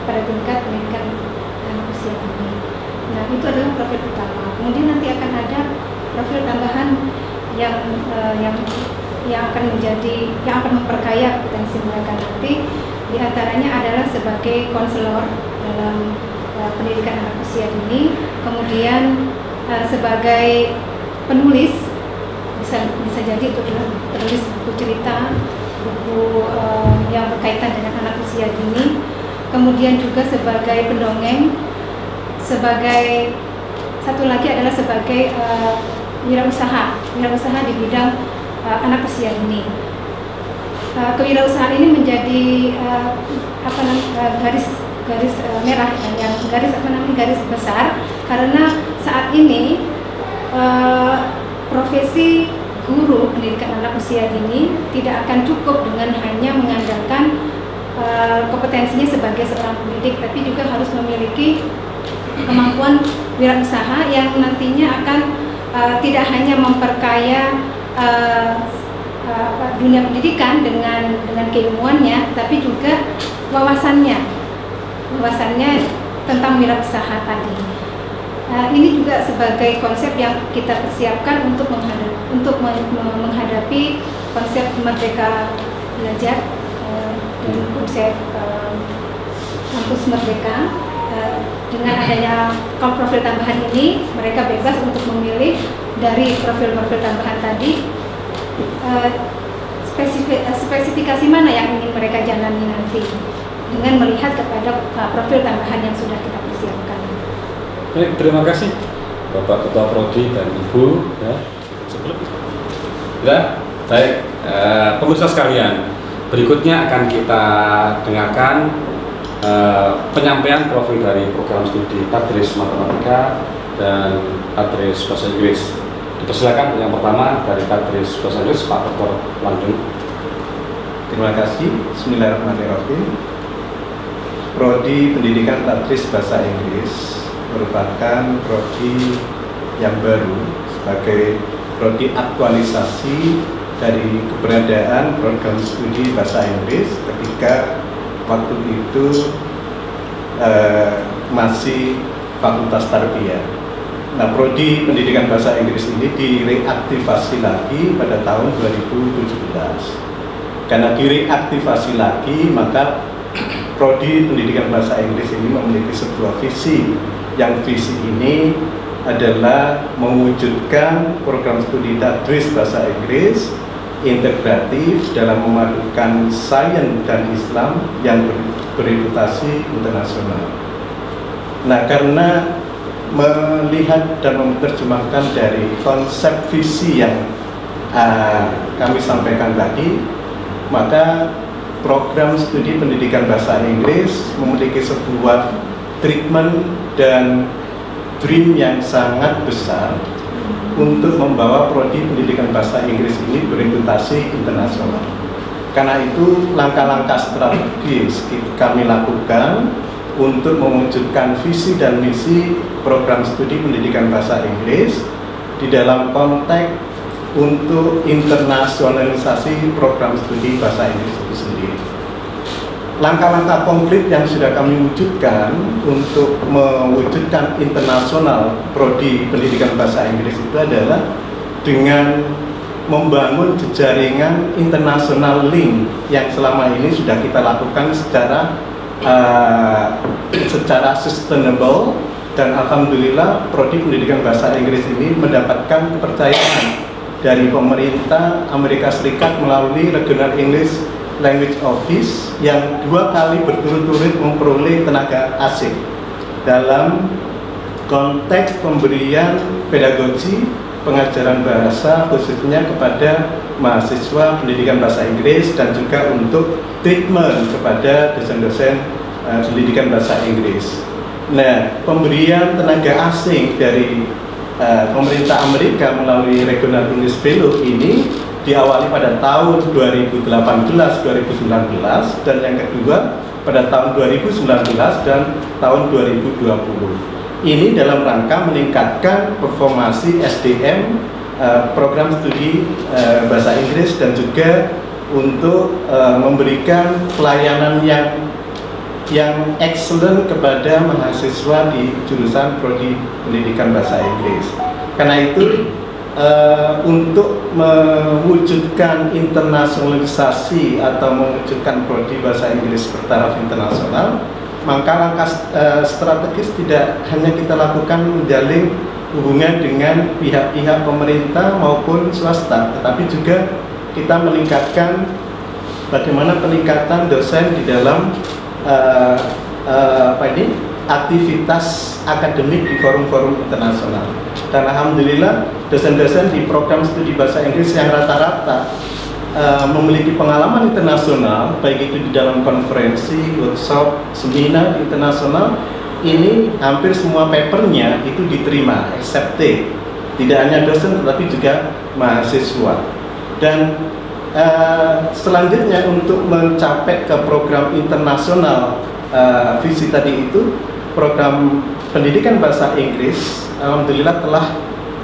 pada tingkat pendidikan anak usia dini. Nah, itu adalah profil utama. Kemudian nanti akan ada profil tambahan yang akan memperkaya potensi mereka nanti. Di antaranya adalah sebagai konselor dalam pendidikan anak usia dini, kemudian sebagai penulis, bisa jadi itu adalah penulis buku cerita, buku yang berkaitan dengan anak usia dini, kemudian juga sebagai pendongeng, sebagai satu lagi adalah sebagai wirausaha di bidang anak usia dini. Kewirausahaan ini menjadi garis merah, yang garis besar, karena saat ini profesi guru pendidikan anak usia dini tidak akan cukup dengan hanya mengandalkan kompetensinya sebagai seorang pendidik, tapi juga harus memiliki kemampuan wirausaha yang nantinya akan tidak hanya memperkaya dunia pendidikan dengan keilmuannya, tapi juga wawasannya tentang wirausaha tadi. Ini juga sebagai konsep yang kita persiapkan untuk menghadapi konsep Merdeka Belajar dan konsep kampus Merdeka. Dengan adanya profil tambahan ini, mereka bebas untuk memilih dari profil-profil tambahan tadi spesifikasi mana yang ingin mereka jalani nanti, dengan melihat kepada profil tambahan yang sudah kita persiapkan. Baik, terima kasih Bapak Ketua Prodi dan Ibu. Baik, pemirsa sekalian, berikutnya akan kita dengarkan penyampaian profil dari program studi Tadris Matematika dan Tadris Bahasa Inggris. Dipersilakan yang pertama dari Tadris Bahasa Inggris, Pak Dr. Landung. Terima kasih. Bismillahirrahmanirrahim. Prodi Pendidikan Tadris Bahasa Inggris merupakan prodi yang baru sebagai prodi aktualisasi dari keberadaan program studi bahasa Inggris ketika waktu itu masih Fakultas Tarbiyah. Nah, prodi pendidikan bahasa Inggris ini direaktivasi lagi pada tahun 2017. Karena direaktivasi lagi, maka prodi pendidikan bahasa Inggris ini memiliki sebuah visi, yang visi ini adalah mewujudkan program studi Tadris Bahasa Inggris integratif dalam memadukan sains dan Islam yang berorientasi internasional. Nah, karena melihat dan menerjemahkan dari konsep visi yang kami sampaikan tadi, maka program studi pendidikan bahasa Inggris memiliki sebuah treatment dan dream yang sangat besar untuk membawa prodi pendidikan bahasa Inggris ini berorientasi internasional. Karena itu langkah-langkah strategis kami lakukan untuk mewujudkan visi dan misi program studi pendidikan bahasa Inggris di dalam konteks untuk internasionalisasi program studi bahasa Inggris itu sendiri. Langkah-langkah konkret yang sudah kami wujudkan untuk mewujudkan internasional prodi pendidikan bahasa Inggris itu adalah dengan membangun jejaringan internasional link yang selama ini sudah kita lakukan secara sustainable, dan alhamdulillah prodi pendidikan bahasa Inggris ini mendapatkan kepercayaan dari pemerintah Amerika Serikat melalui Regional English Language Office yang 2 kali berturut-turut memperoleh tenaga asing dalam konteks pemberian pedagogi pengajaran bahasa khususnya kepada mahasiswa pendidikan bahasa Inggris dan juga untuk treatment kepada dosen-dosen pendidikan bahasa Inggris. Nah, pemberian tenaga asing dari pemerintah Amerika melalui Regional English Fellow ini diawali pada tahun 2018-2019 dan yang kedua pada tahun 2019 dan tahun 2020. Ini dalam rangka meningkatkan performasi SDM program studi bahasa Inggris dan juga untuk memberikan pelayanan yang excellent kepada mahasiswa di jurusan prodi pendidikan bahasa Inggris. Karena itu untuk mewujudkan internasionalisasi atau mewujudkan prodi bahasa Inggris bertaraf internasional, maka langkah strategis tidak hanya kita lakukan menjalin hubungan dengan pihak-pihak pemerintah maupun swasta, tetapi juga kita meningkatkan bagaimana peningkatan dosen di dalam aktivitas akademik di forum-forum internasional. Dan alhamdulillah dosen-dosen di program studi bahasa Inggris yang rata-rata memiliki pengalaman internasional, baik itu di dalam konferensi, workshop, seminar internasional, ini hampir semua papernya itu diterima, accepted. tidak hanya dosen tetapi juga mahasiswa. Dan selanjutnya untuk mencapai ke program internasional visi tadi itu, program pendidikan bahasa Inggris alhamdulillah telah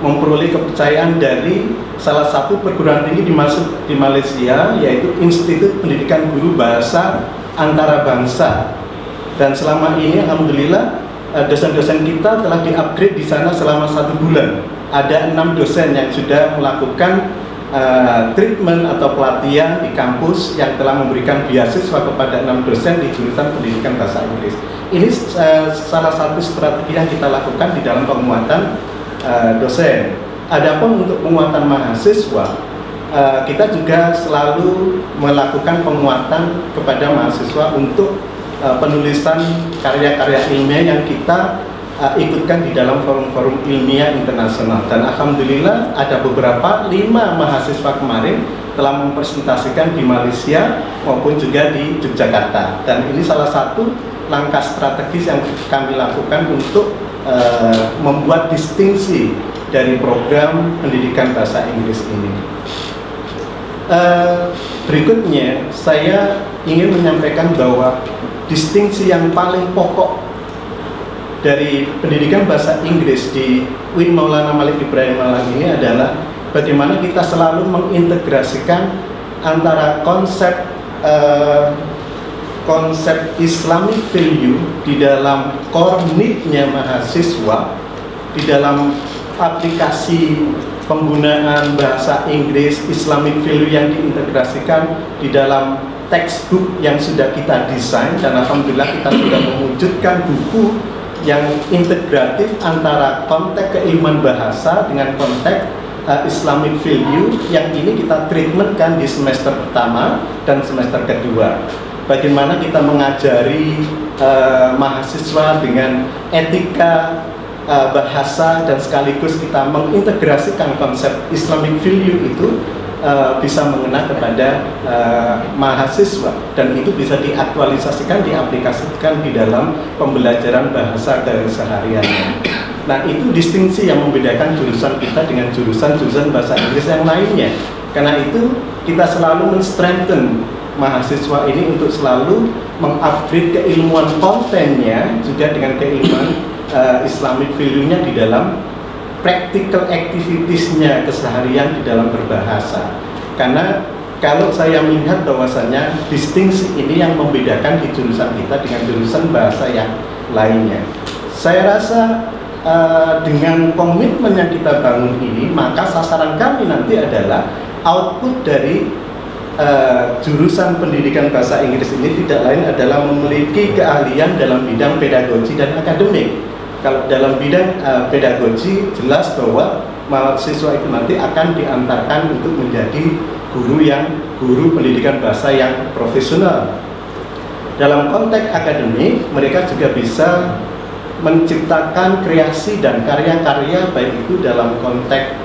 memperoleh kepercayaan dari salah satu perguruan tinggi di Malaysia, yaitu Institut Pendidikan Guru Bahasa Antarabangsa. Dan selama ini alhamdulillah dosen-dosen kita telah di-upgrade di sana selama 1 bulan. Ada 6 dosen yang sudah melakukan treatment atau pelatihan di kampus yang telah memberikan beasiswa kepada 6 dosen di jurusan pendidikan bahasa Inggris. Ini salah satu strategi yang kita lakukan di dalam penguatan dosen. Adapun untuk penguatan mahasiswa, kita juga selalu melakukan penguatan kepada mahasiswa untuk penulisan karya-karya ilmiah yang kita ikutkan di dalam forum-forum ilmiah internasional. Dan alhamdulillah ada beberapa 5 mahasiswa kemarin telah mempresentasikan di Malaysia maupun juga di Yogyakarta. Dan ini salah satu langkah strategis yang kami lakukan untuk membuat distingsi dari program pendidikan bahasa Inggris ini. Berikutnya saya ingin menyampaikan bahwa distingsi yang paling pokok dari pendidikan bahasa Inggris di UIN Maulana Malik Ibrahim Malang ini adalah bagaimana kita selalu mengintegrasikan antara konsep Islamic value di dalam core need-nya mahasiswa, di dalam aplikasi penggunaan bahasa Inggris, Islamic value yang diintegrasikan di dalam textbook yang sudah kita desain. Dan alhamdulillah kita sudah mewujudkan buku yang integratif antara konteks keilmuan bahasa dengan konteks Islamic value yang ini kita treatmentkan di semester pertama dan semester kedua. Bagaimana kita mengajari mahasiswa dengan etika bahasa dan sekaligus kita mengintegrasikan konsep Islamic value itu bisa mengena kepada mahasiswa, dan itu bisa diaktualisasikan, diaplikasikan di dalam pembelajaran bahasa kesehariannya. Nah, itu distingsi yang membedakan jurusan kita dengan jurusan-jurusan bahasa Inggris yang lainnya. Karena itu kita selalu men-strengthen mahasiswa ini untuk selalu mengupgrade keilmuan kontennya juga dengan keilmuan Islamic value-nya di dalam practical activities-nya keseharian di dalam berbahasa. Karena kalau saya melihat bahwasanya distingsi ini yang membedakan di jurusan kita dengan jurusan bahasa yang lainnya. Saya rasa dengan komitmen yang kita bangun ini, maka sasaran kami nanti adalah output dari jurusan pendidikan bahasa Inggris ini tidak lain adalah memiliki keahlian dalam bidang pedagogi dan akademik. Kalau dalam bidang pedagogi, jelas bahwa mahasiswa itu nanti akan diantarkan untuk menjadi guru pendidikan bahasa yang profesional. Dalam konteks akademik, mereka juga bisa menciptakan kreasi dan karya-karya, baik itu dalam konteks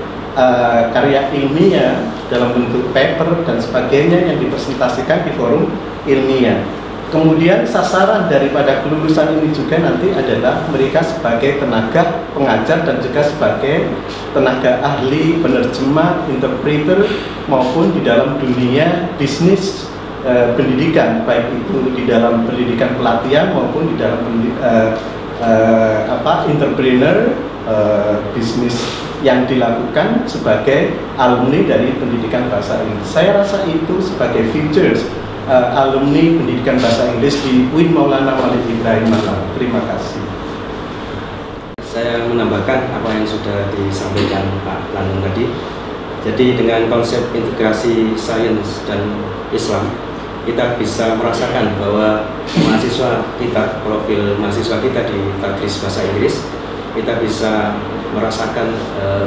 karya ilmiah dalam bentuk paper dan sebagainya yang dipresentasikan di forum ilmiah. Kemudian sasaran daripada kelulusan ini juga nanti adalah mereka sebagai tenaga pengajar dan juga sebagai tenaga ahli, penerjemah, interpreter maupun di dalam dunia bisnis pendidikan, baik itu di dalam pendidikan pelatihan maupun di dalam entrepreneur bisnis yang dilakukan sebagai alumni dari pendidikan bahasa Inggris. Saya rasa itu sebagai features alumni pendidikan bahasa Inggris di UIN Maulana Malik Ibrahim Malang. Terima kasih. Saya menambahkan apa yang sudah disampaikan Pak Lanung tadi. Jadi dengan konsep integrasi sains dan Islam, kita bisa merasakan bahwa mahasiswa kita, profil mahasiswa kita di Tadris Bahasa Inggris, kita bisa merasakan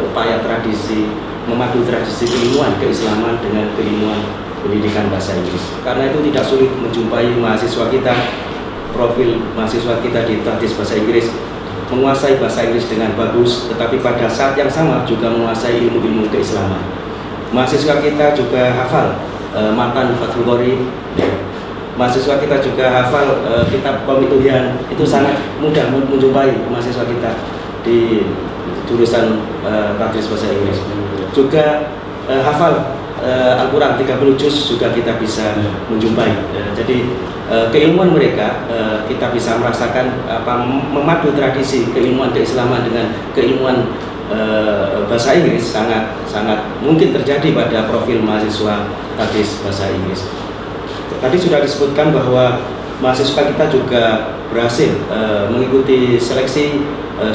upaya tradisi, memadu tradisi keilmuan keislaman dengan keilmuan pendidikan bahasa Inggris. Karena itu tidak sulit menjumpai mahasiswa kita, profil mahasiswa kita di Tadris Bahasa Inggris menguasai bahasa Inggris dengan bagus, tetapi pada saat yang sama juga menguasai ilmu-ilmu keislaman. Mahasiswa kita juga hafal matan Fathul Qori, mahasiswa kita juga hafal kitab Qomituhian. Itu sangat mudah menjumpai mahasiswa kita di jurusan tadris bahasa Inggris. Juga hafal Al-Quran 30 juz juga kita bisa menjumpai. Jadi keilmuan mereka kita bisa merasakan memadu tradisi keilmuan keislaman dengan keilmuan bahasa Inggris sangat mungkin terjadi pada profil mahasiswa tadris bahasa Inggris. Tadi sudah disebutkan bahwa mahasiswa kita juga berhasil mengikuti seleksi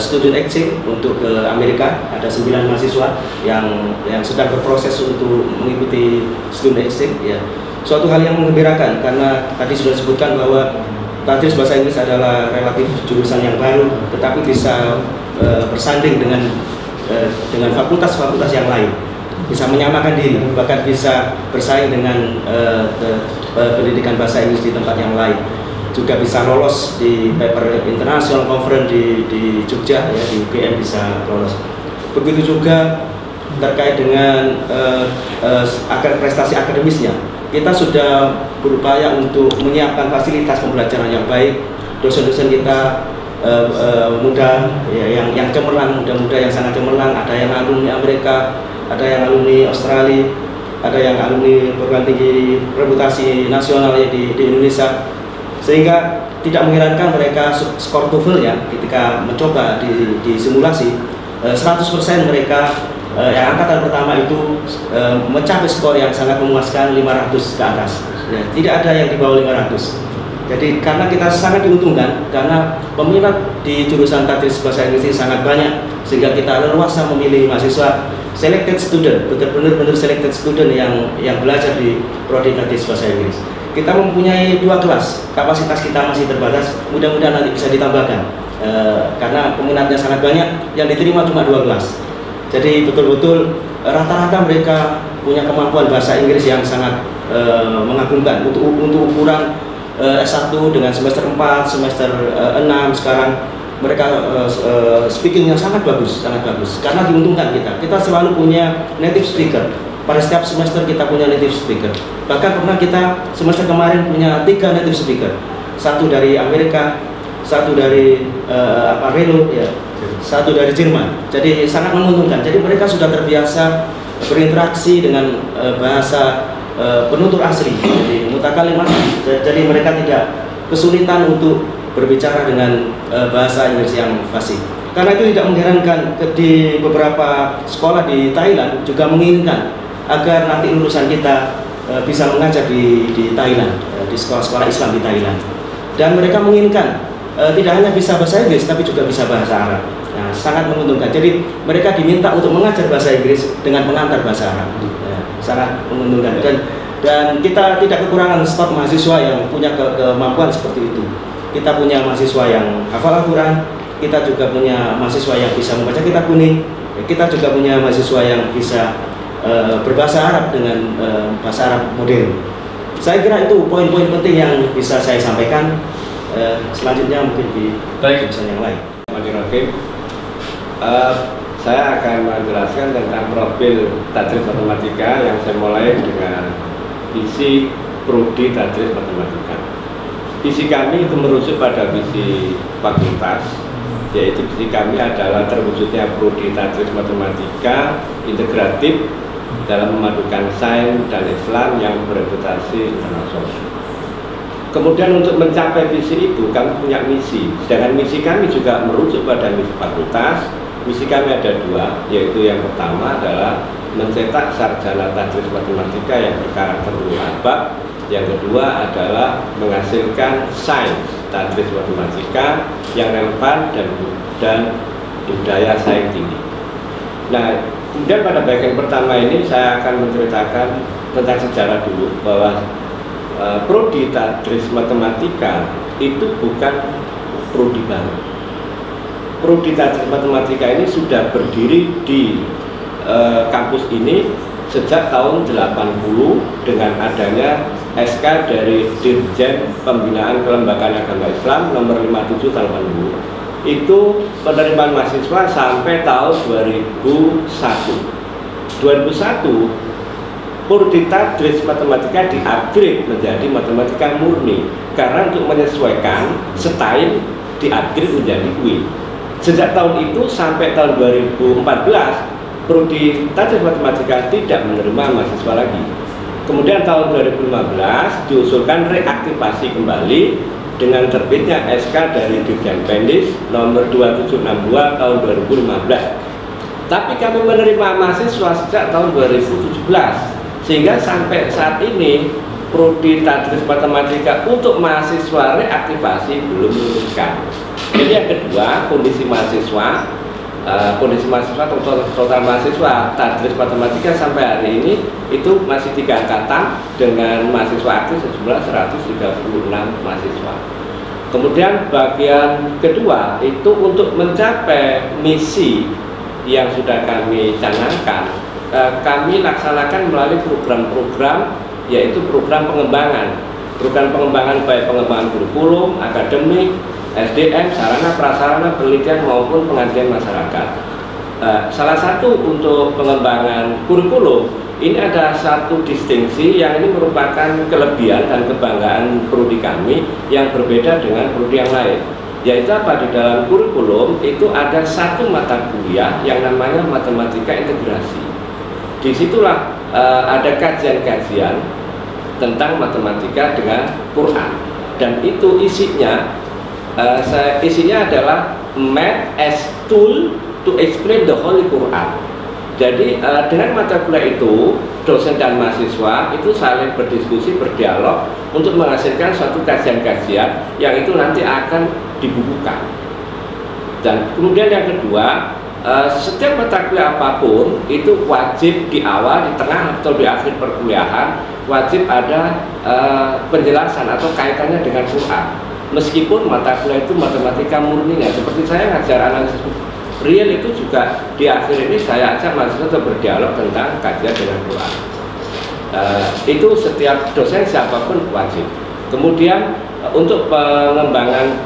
student exchange untuk ke Amerika. Ada 9 mahasiswa yang sedang berproses untuk mengikuti student exchange. Ya, suatu hal yang menggembirakan karena tadi sudah disebutkan bahwa tadris bahasa Inggris adalah relatif jurusan yang baru, tetapi bisa bersanding dengan fakultas-fakultas yang lain, bisa menyamakan diri, bahkan bisa bersaing dengan pendidikan bahasa Inggris di tempat yang lain. Juga bisa lolos di paper international conference di Jogja, ya, di PM bisa lolos. Begitu juga terkait dengan prestasi akademisnya, kita sudah berupaya untuk menyiapkan fasilitas pembelajaran yang baik. Dosen-dosen kita muda, ya, yang cemerlang, muda-muda yang sangat cemerlang. Ada yang alumni Amerika, ada yang alumni Australia, ada yang alumni perguruan tinggi reputasi nasional ya, di Indonesia, sehingga tidak mengherankan mereka skor TOEFL ya ketika mencoba di simulasi 100% mereka yang angkatan pertama itu mencapai skor yang sangat memuaskan 500 ke atas ya, tidak ada yang di bawah 500. Jadi karena kita sangat diuntungkan karena peminat di jurusan tadris bahasa Inggris ini sangat banyak, sehingga kita leluasa memilih mahasiswa selected student, benar-benar selected student yang belajar di prodi tadris bahasa Inggris. Kita mempunyai 2 kelas, kapasitas kita masih terbatas, mudah-mudahan nanti bisa ditambahkan karena peminatnya sangat banyak, yang diterima cuma 2 kelas. Jadi betul-betul rata-rata mereka punya kemampuan bahasa Inggris yang sangat mengagumkan. Untuk ukuran S1 dengan semester 4, semester 6 sekarang mereka speakingnya sangat bagus, karena diuntungkan kita selalu punya native speaker. Pada setiap semester kita punya native speaker. Bahkan pernah kita semester kemarin punya 3 native speaker, 1 dari Amerika, 1 dari Reno, ya, 1 dari Jerman. Jadi sangat menguntungkan. Jadi mereka sudah terbiasa berinteraksi dengan bahasa penutur asli, jadi mutakalimah. Jadi mereka tidak kesulitan untuk berbicara dengan bahasa Inggris yang fasih. Karena itu tidak mengherankan di beberapa sekolah di Thailand juga menginginkan agar nanti lulusan kita bisa mengajar di Thailand, di sekolah-sekolah Islam di Thailand. Dan mereka menginginkan tidak hanya bisa bahasa Inggris tapi juga bisa bahasa Arab. Nah, sangat menguntungkan. Jadi mereka diminta untuk mengajar bahasa Inggris dengan pengantar bahasa Arab. Sangat menguntungkan, dan kita tidak kekurangan stok mahasiswa yang punya kemampuan seperti itu. Kita punya mahasiswa yang hafal Al-Quran, kita juga punya mahasiswa yang bisa membaca kitab kuning, kita juga punya mahasiswa yang bisa berbahasa Arab dengan bahasa Arab modern. Saya kira itu poin-poin penting yang bisa saya sampaikan. Selanjutnya mungkin di jurusan yang lain. Saya akan menjelaskan tentang profil tadris matematika yang saya mulai dengan visi prodi tadris matematika. Visi kami itu merujuk pada visi fakultas, yaitu visi kami adalah terwujudnya prodi tadris matematika integratif dalam memadukan sains dan Islam yang bereputasi internasional. Kemudian untuk mencapai visi itu kami punya misi, sedangkan misi kami juga merujuk pada misi fakultas. Misi kami ada 2, yaitu yang pertama adalah mencetak sarjana tadris matematika yang berkarakter ulul albab. Yang kedua adalah menghasilkan sains tadris matematika yang relevan dan budaya sains tinggi. Nah, kemudian pada bagian pertama ini saya akan menceritakan tentang sejarah dulu, bahwa prodi tadris matematika itu bukan prodi baru. Prodi tadris matematika ini sudah berdiri di kampus ini sejak tahun 80 dengan adanya SK dari Dirjen Pembinaan Kelembagaan Agama Islam nomor 57 tahun 80. Itu penerimaan mahasiswa sampai tahun 2001. 2001 prodi tadris matematika di-upgrade menjadi matematika murni, karena untuk menyesuaikan style di-upgrade menjadi UI. Sejak tahun itu sampai tahun 2014, Prodi Tadris Matematika tidak menerima mahasiswa lagi. Kemudian tahun 2015 diusulkan reaktivasi kembali dengan terbitnya SK dari Dirjen Pendis nomor 2762 tahun 2015. Tapi kami menerima mahasiswa sejak tahun 2017, sehingga sampai saat ini Prodi Tadris Matematika untuk mahasiswa reaktivasi belum meluluskan. Jadi yang kedua, kondisi mahasiswa total mahasiswa Tadris Matematika sampai hari ini itu masih 3 angkatan dengan mahasiswa aktif sejumlah 136 mahasiswa. Kemudian bagian kedua itu untuk mencapai misi yang sudah kami canangkan, kami laksanakan melalui program-program, yaitu program pengembangan baik pengembangan kurikulum, akademik, SDM, sarana prasarana penelitian maupun pengabdian masyarakat. Salah satu untuk pengembangan kurikulum ini ada satu distingsi yang ini merupakan kelebihan dan kebanggaan prodi kami yang berbeda dengan prodi yang lain, yaitu apa? Di dalam kurikulum itu ada satu mata kuliah yang namanya matematika integrasi. Disitulah ada kajian-kajian tentang matematika dengan Quran, dan itu isinya adalah math as tool to explain the Holy Quran. Jadi dengan mata kuliah itu dosen dan mahasiswa itu saling berdiskusi, berdialog untuk menghasilkan suatu kajian-kajian yang itu nanti akan dibukukan. Dan kemudian yang kedua, setiap mata kuliah apapun itu wajib di awal, di tengah atau di akhir perkuliahan wajib ada penjelasan atau kaitannya dengan Quran. Meskipun mata kuliah itu matematika murninya, seperti saya ngajar analisis real itu juga di akhir ini saya ajak mahasiswa untuk berdialog tentang kajian dengan Quran. Itu setiap dosen siapapun wajib. Kemudian untuk pengembangan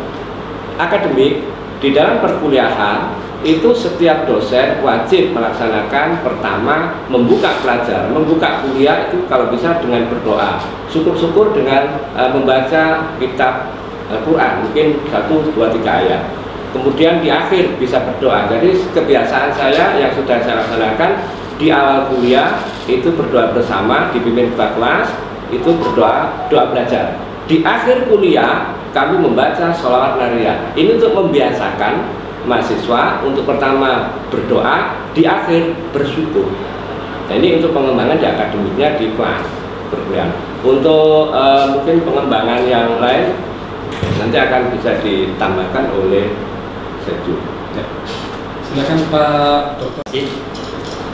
akademik di dalam perkuliahan itu setiap dosen wajib melaksanakan pertama membuka pelajaran, membuka kuliah itu kalau bisa dengan berdoa, syukur-syukur dengan membaca kitab Al-Quran, mungkin 1, 2, 3 ayat. Kemudian di akhir bisa berdoa. Jadi kebiasaan saya yang sudah saya laksanakan di awal kuliah itu berdoa bersama, dipimpin ketua kelas, itu berdoa, doa belajar. Di akhir kuliah kami membaca sholawat nariyah. Ini untuk membiasakan mahasiswa untuk pertama berdoa, di akhir bersyukur. Nah, ini untuk pengembangan di akademiknya di kelas perkuliahan. Untuk mungkin pengembangan yang lain nanti akan bisa ditambahkan oleh Seju. Ya. Silakan Pak Dokter.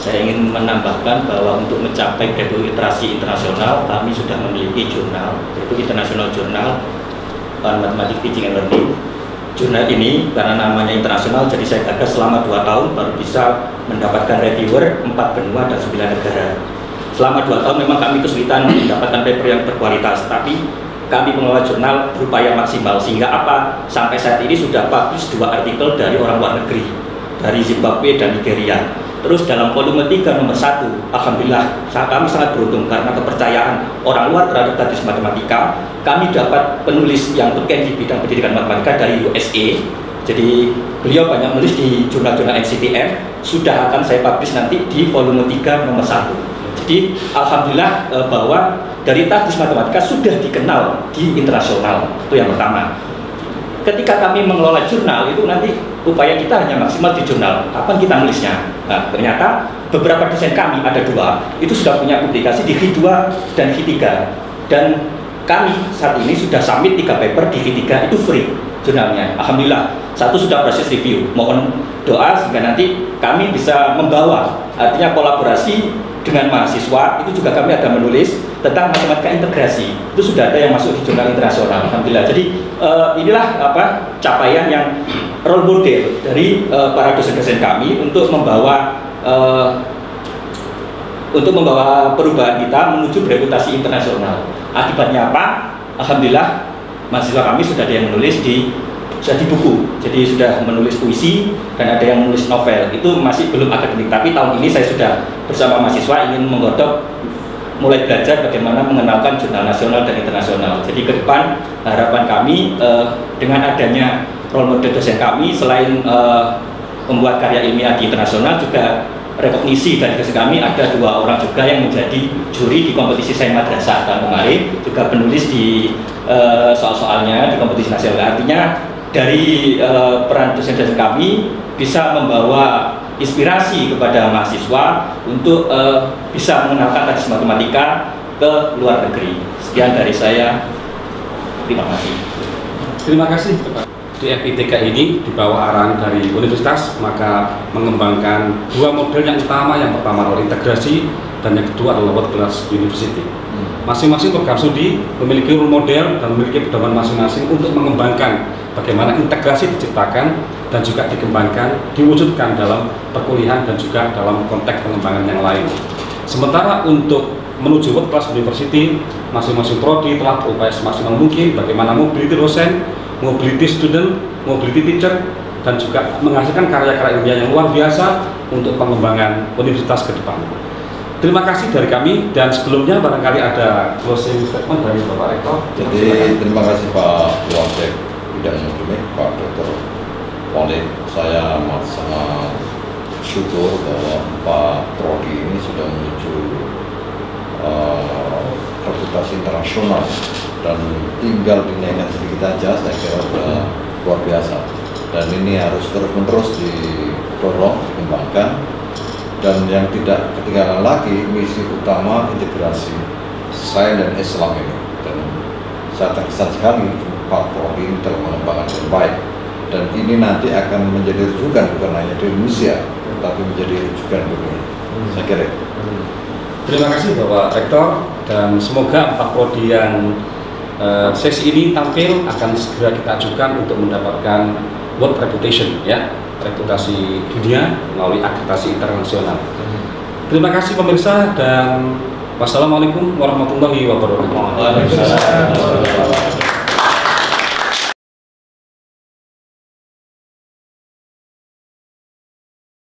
Saya ingin menambahkan bahwa untuk mencapai graduate literasi internasional kami sudah memiliki jurnal, yaitu International Journal on Mathematics Teaching and Learning. Jurnal ini karena namanya internasional, jadi saya gagas selama 2 tahun baru bisa mendapatkan reviewer 4 benua dan 9 negara. Selama 2 tahun memang kami kesulitan mendapatkan paper yang berkualitas, tapi kami mengelola jurnal berupaya maksimal sehingga apa sampai saat ini sudah publish 2 artikel dari orang luar negeri, dari Zimbabwe dan Nigeria. Terus dalam volume 3 nomor 1, alhamdulillah kami sangat beruntung karena kepercayaan orang luar terhadap Tadris Matematika. Kami dapat penulis yang beken di bidang pendidikan matematika dari USA. Jadi beliau banyak menulis di jurnal-jurnal NCTM, sudah akan saya publish nanti di volume 3 nomor 1. Jadi alhamdulillah bahwa dari Tadris Matematika sudah dikenal di internasional, itu yang pertama. Ketika kami mengelola jurnal itu nanti upaya kita hanya maksimal di jurnal, kapan kita nulisnya. Nah, ternyata beberapa dosen kami ada 2 itu sudah punya publikasi di H2 dan H3, dan kami saat ini sudah submit 3 paper di H3 itu free jurnalnya. Alhamdulillah, 1 sudah proses review. Mohon doa sehingga nanti kami bisa membawa, artinya kolaborasi dengan mahasiswa. Itu juga kami ada menulis tentang matematika integrasi, itu sudah ada yang masuk di jurnal internasional. Alhamdulillah. Jadi inilah capaian yang role model dari para dosen-dosen kami untuk membawa perubahan kita menuju reputasi internasional. Akibatnya apa? Alhamdulillah mahasiswa kami sudah ada yang menulis di buku, jadi sudah menulis puisi dan ada yang menulis novel. Itu masih belum akademik, tapi tahun ini saya sudah bersama mahasiswa ingin menggodok, mulai belajar bagaimana mengenalkan jurnal nasional dan internasional. Jadi ke depan harapan kami dengan adanya role model dosen kami selain membuat karya ilmiah di internasional, juga rekognisi dari dosen kami ada 2 orang juga yang menjadi juri di kompetisi Sains Madrasah tahun kemarin, juga penulis di soal-soalnya di kompetisi nasional. Artinya dari peran dosen-dosen kami bisa membawa inspirasi kepada mahasiswa untuk bisa mengenalkan teknis matematika ke luar negeri. Sekian dari saya. Terima kasih. Terima kasih. Di FITK ini di bawah arahan dari universitas, maka mengembangkan 2 model yang utama. Yang pertama adalah integrasi dan yang kedua adalah world class university. Masing-masing program studi memiliki role model dan memiliki pedoman masing-masing untuk mengembangkan bagaimana integrasi diciptakan dan juga dikembangkan, diwujudkan dalam perkuliahan dan juga dalam konteks pengembangan yang lain. Sementara untuk menuju world class university, masing-masing prodi telah berupaya semaksimal mungkin bagaimana mobility dosen, mobility student, mobility teacher, dan juga menghasilkan karya-karya ilmiah yang luar biasa untuk pengembangan universitas ke depan. Terima kasih dari kami, dan sebelumnya barangkali ada closing statement dari Bapak Rektor. Jadi terima kasih Pak Wajek Bidang Akademik, Pak Dr. Wali. Saya amat sangat syukur bahwa Pak Prodi ini sudah menuju reputasi internasional, dan tinggal dinaikkan sedikit aja, saya kira sudah luar biasa. Dan ini harus terus-menerus didorong, dikembangkan, dan yang tidak ketinggalan lagi misi utama integrasi sains dan Islam ini. Dan saya terkesan sekali Pak Prodi ini telah mengembangkan dengan baik, dan ini nanti akan menjadi rujukan bukan hanya di Indonesia, tetapi menjadi rujukan dunia. Saya kira. Terima kasih Bapak Rektor, dan semoga 4 prodi yang sesi ini tampil akan segera kita ajukan untuk mendapatkan world reputation, ya, reputasi dunia melalui akreditasi internasional. Terima kasih pemirsa, dan wassalamualaikum warahmatullahi wabarakatuh.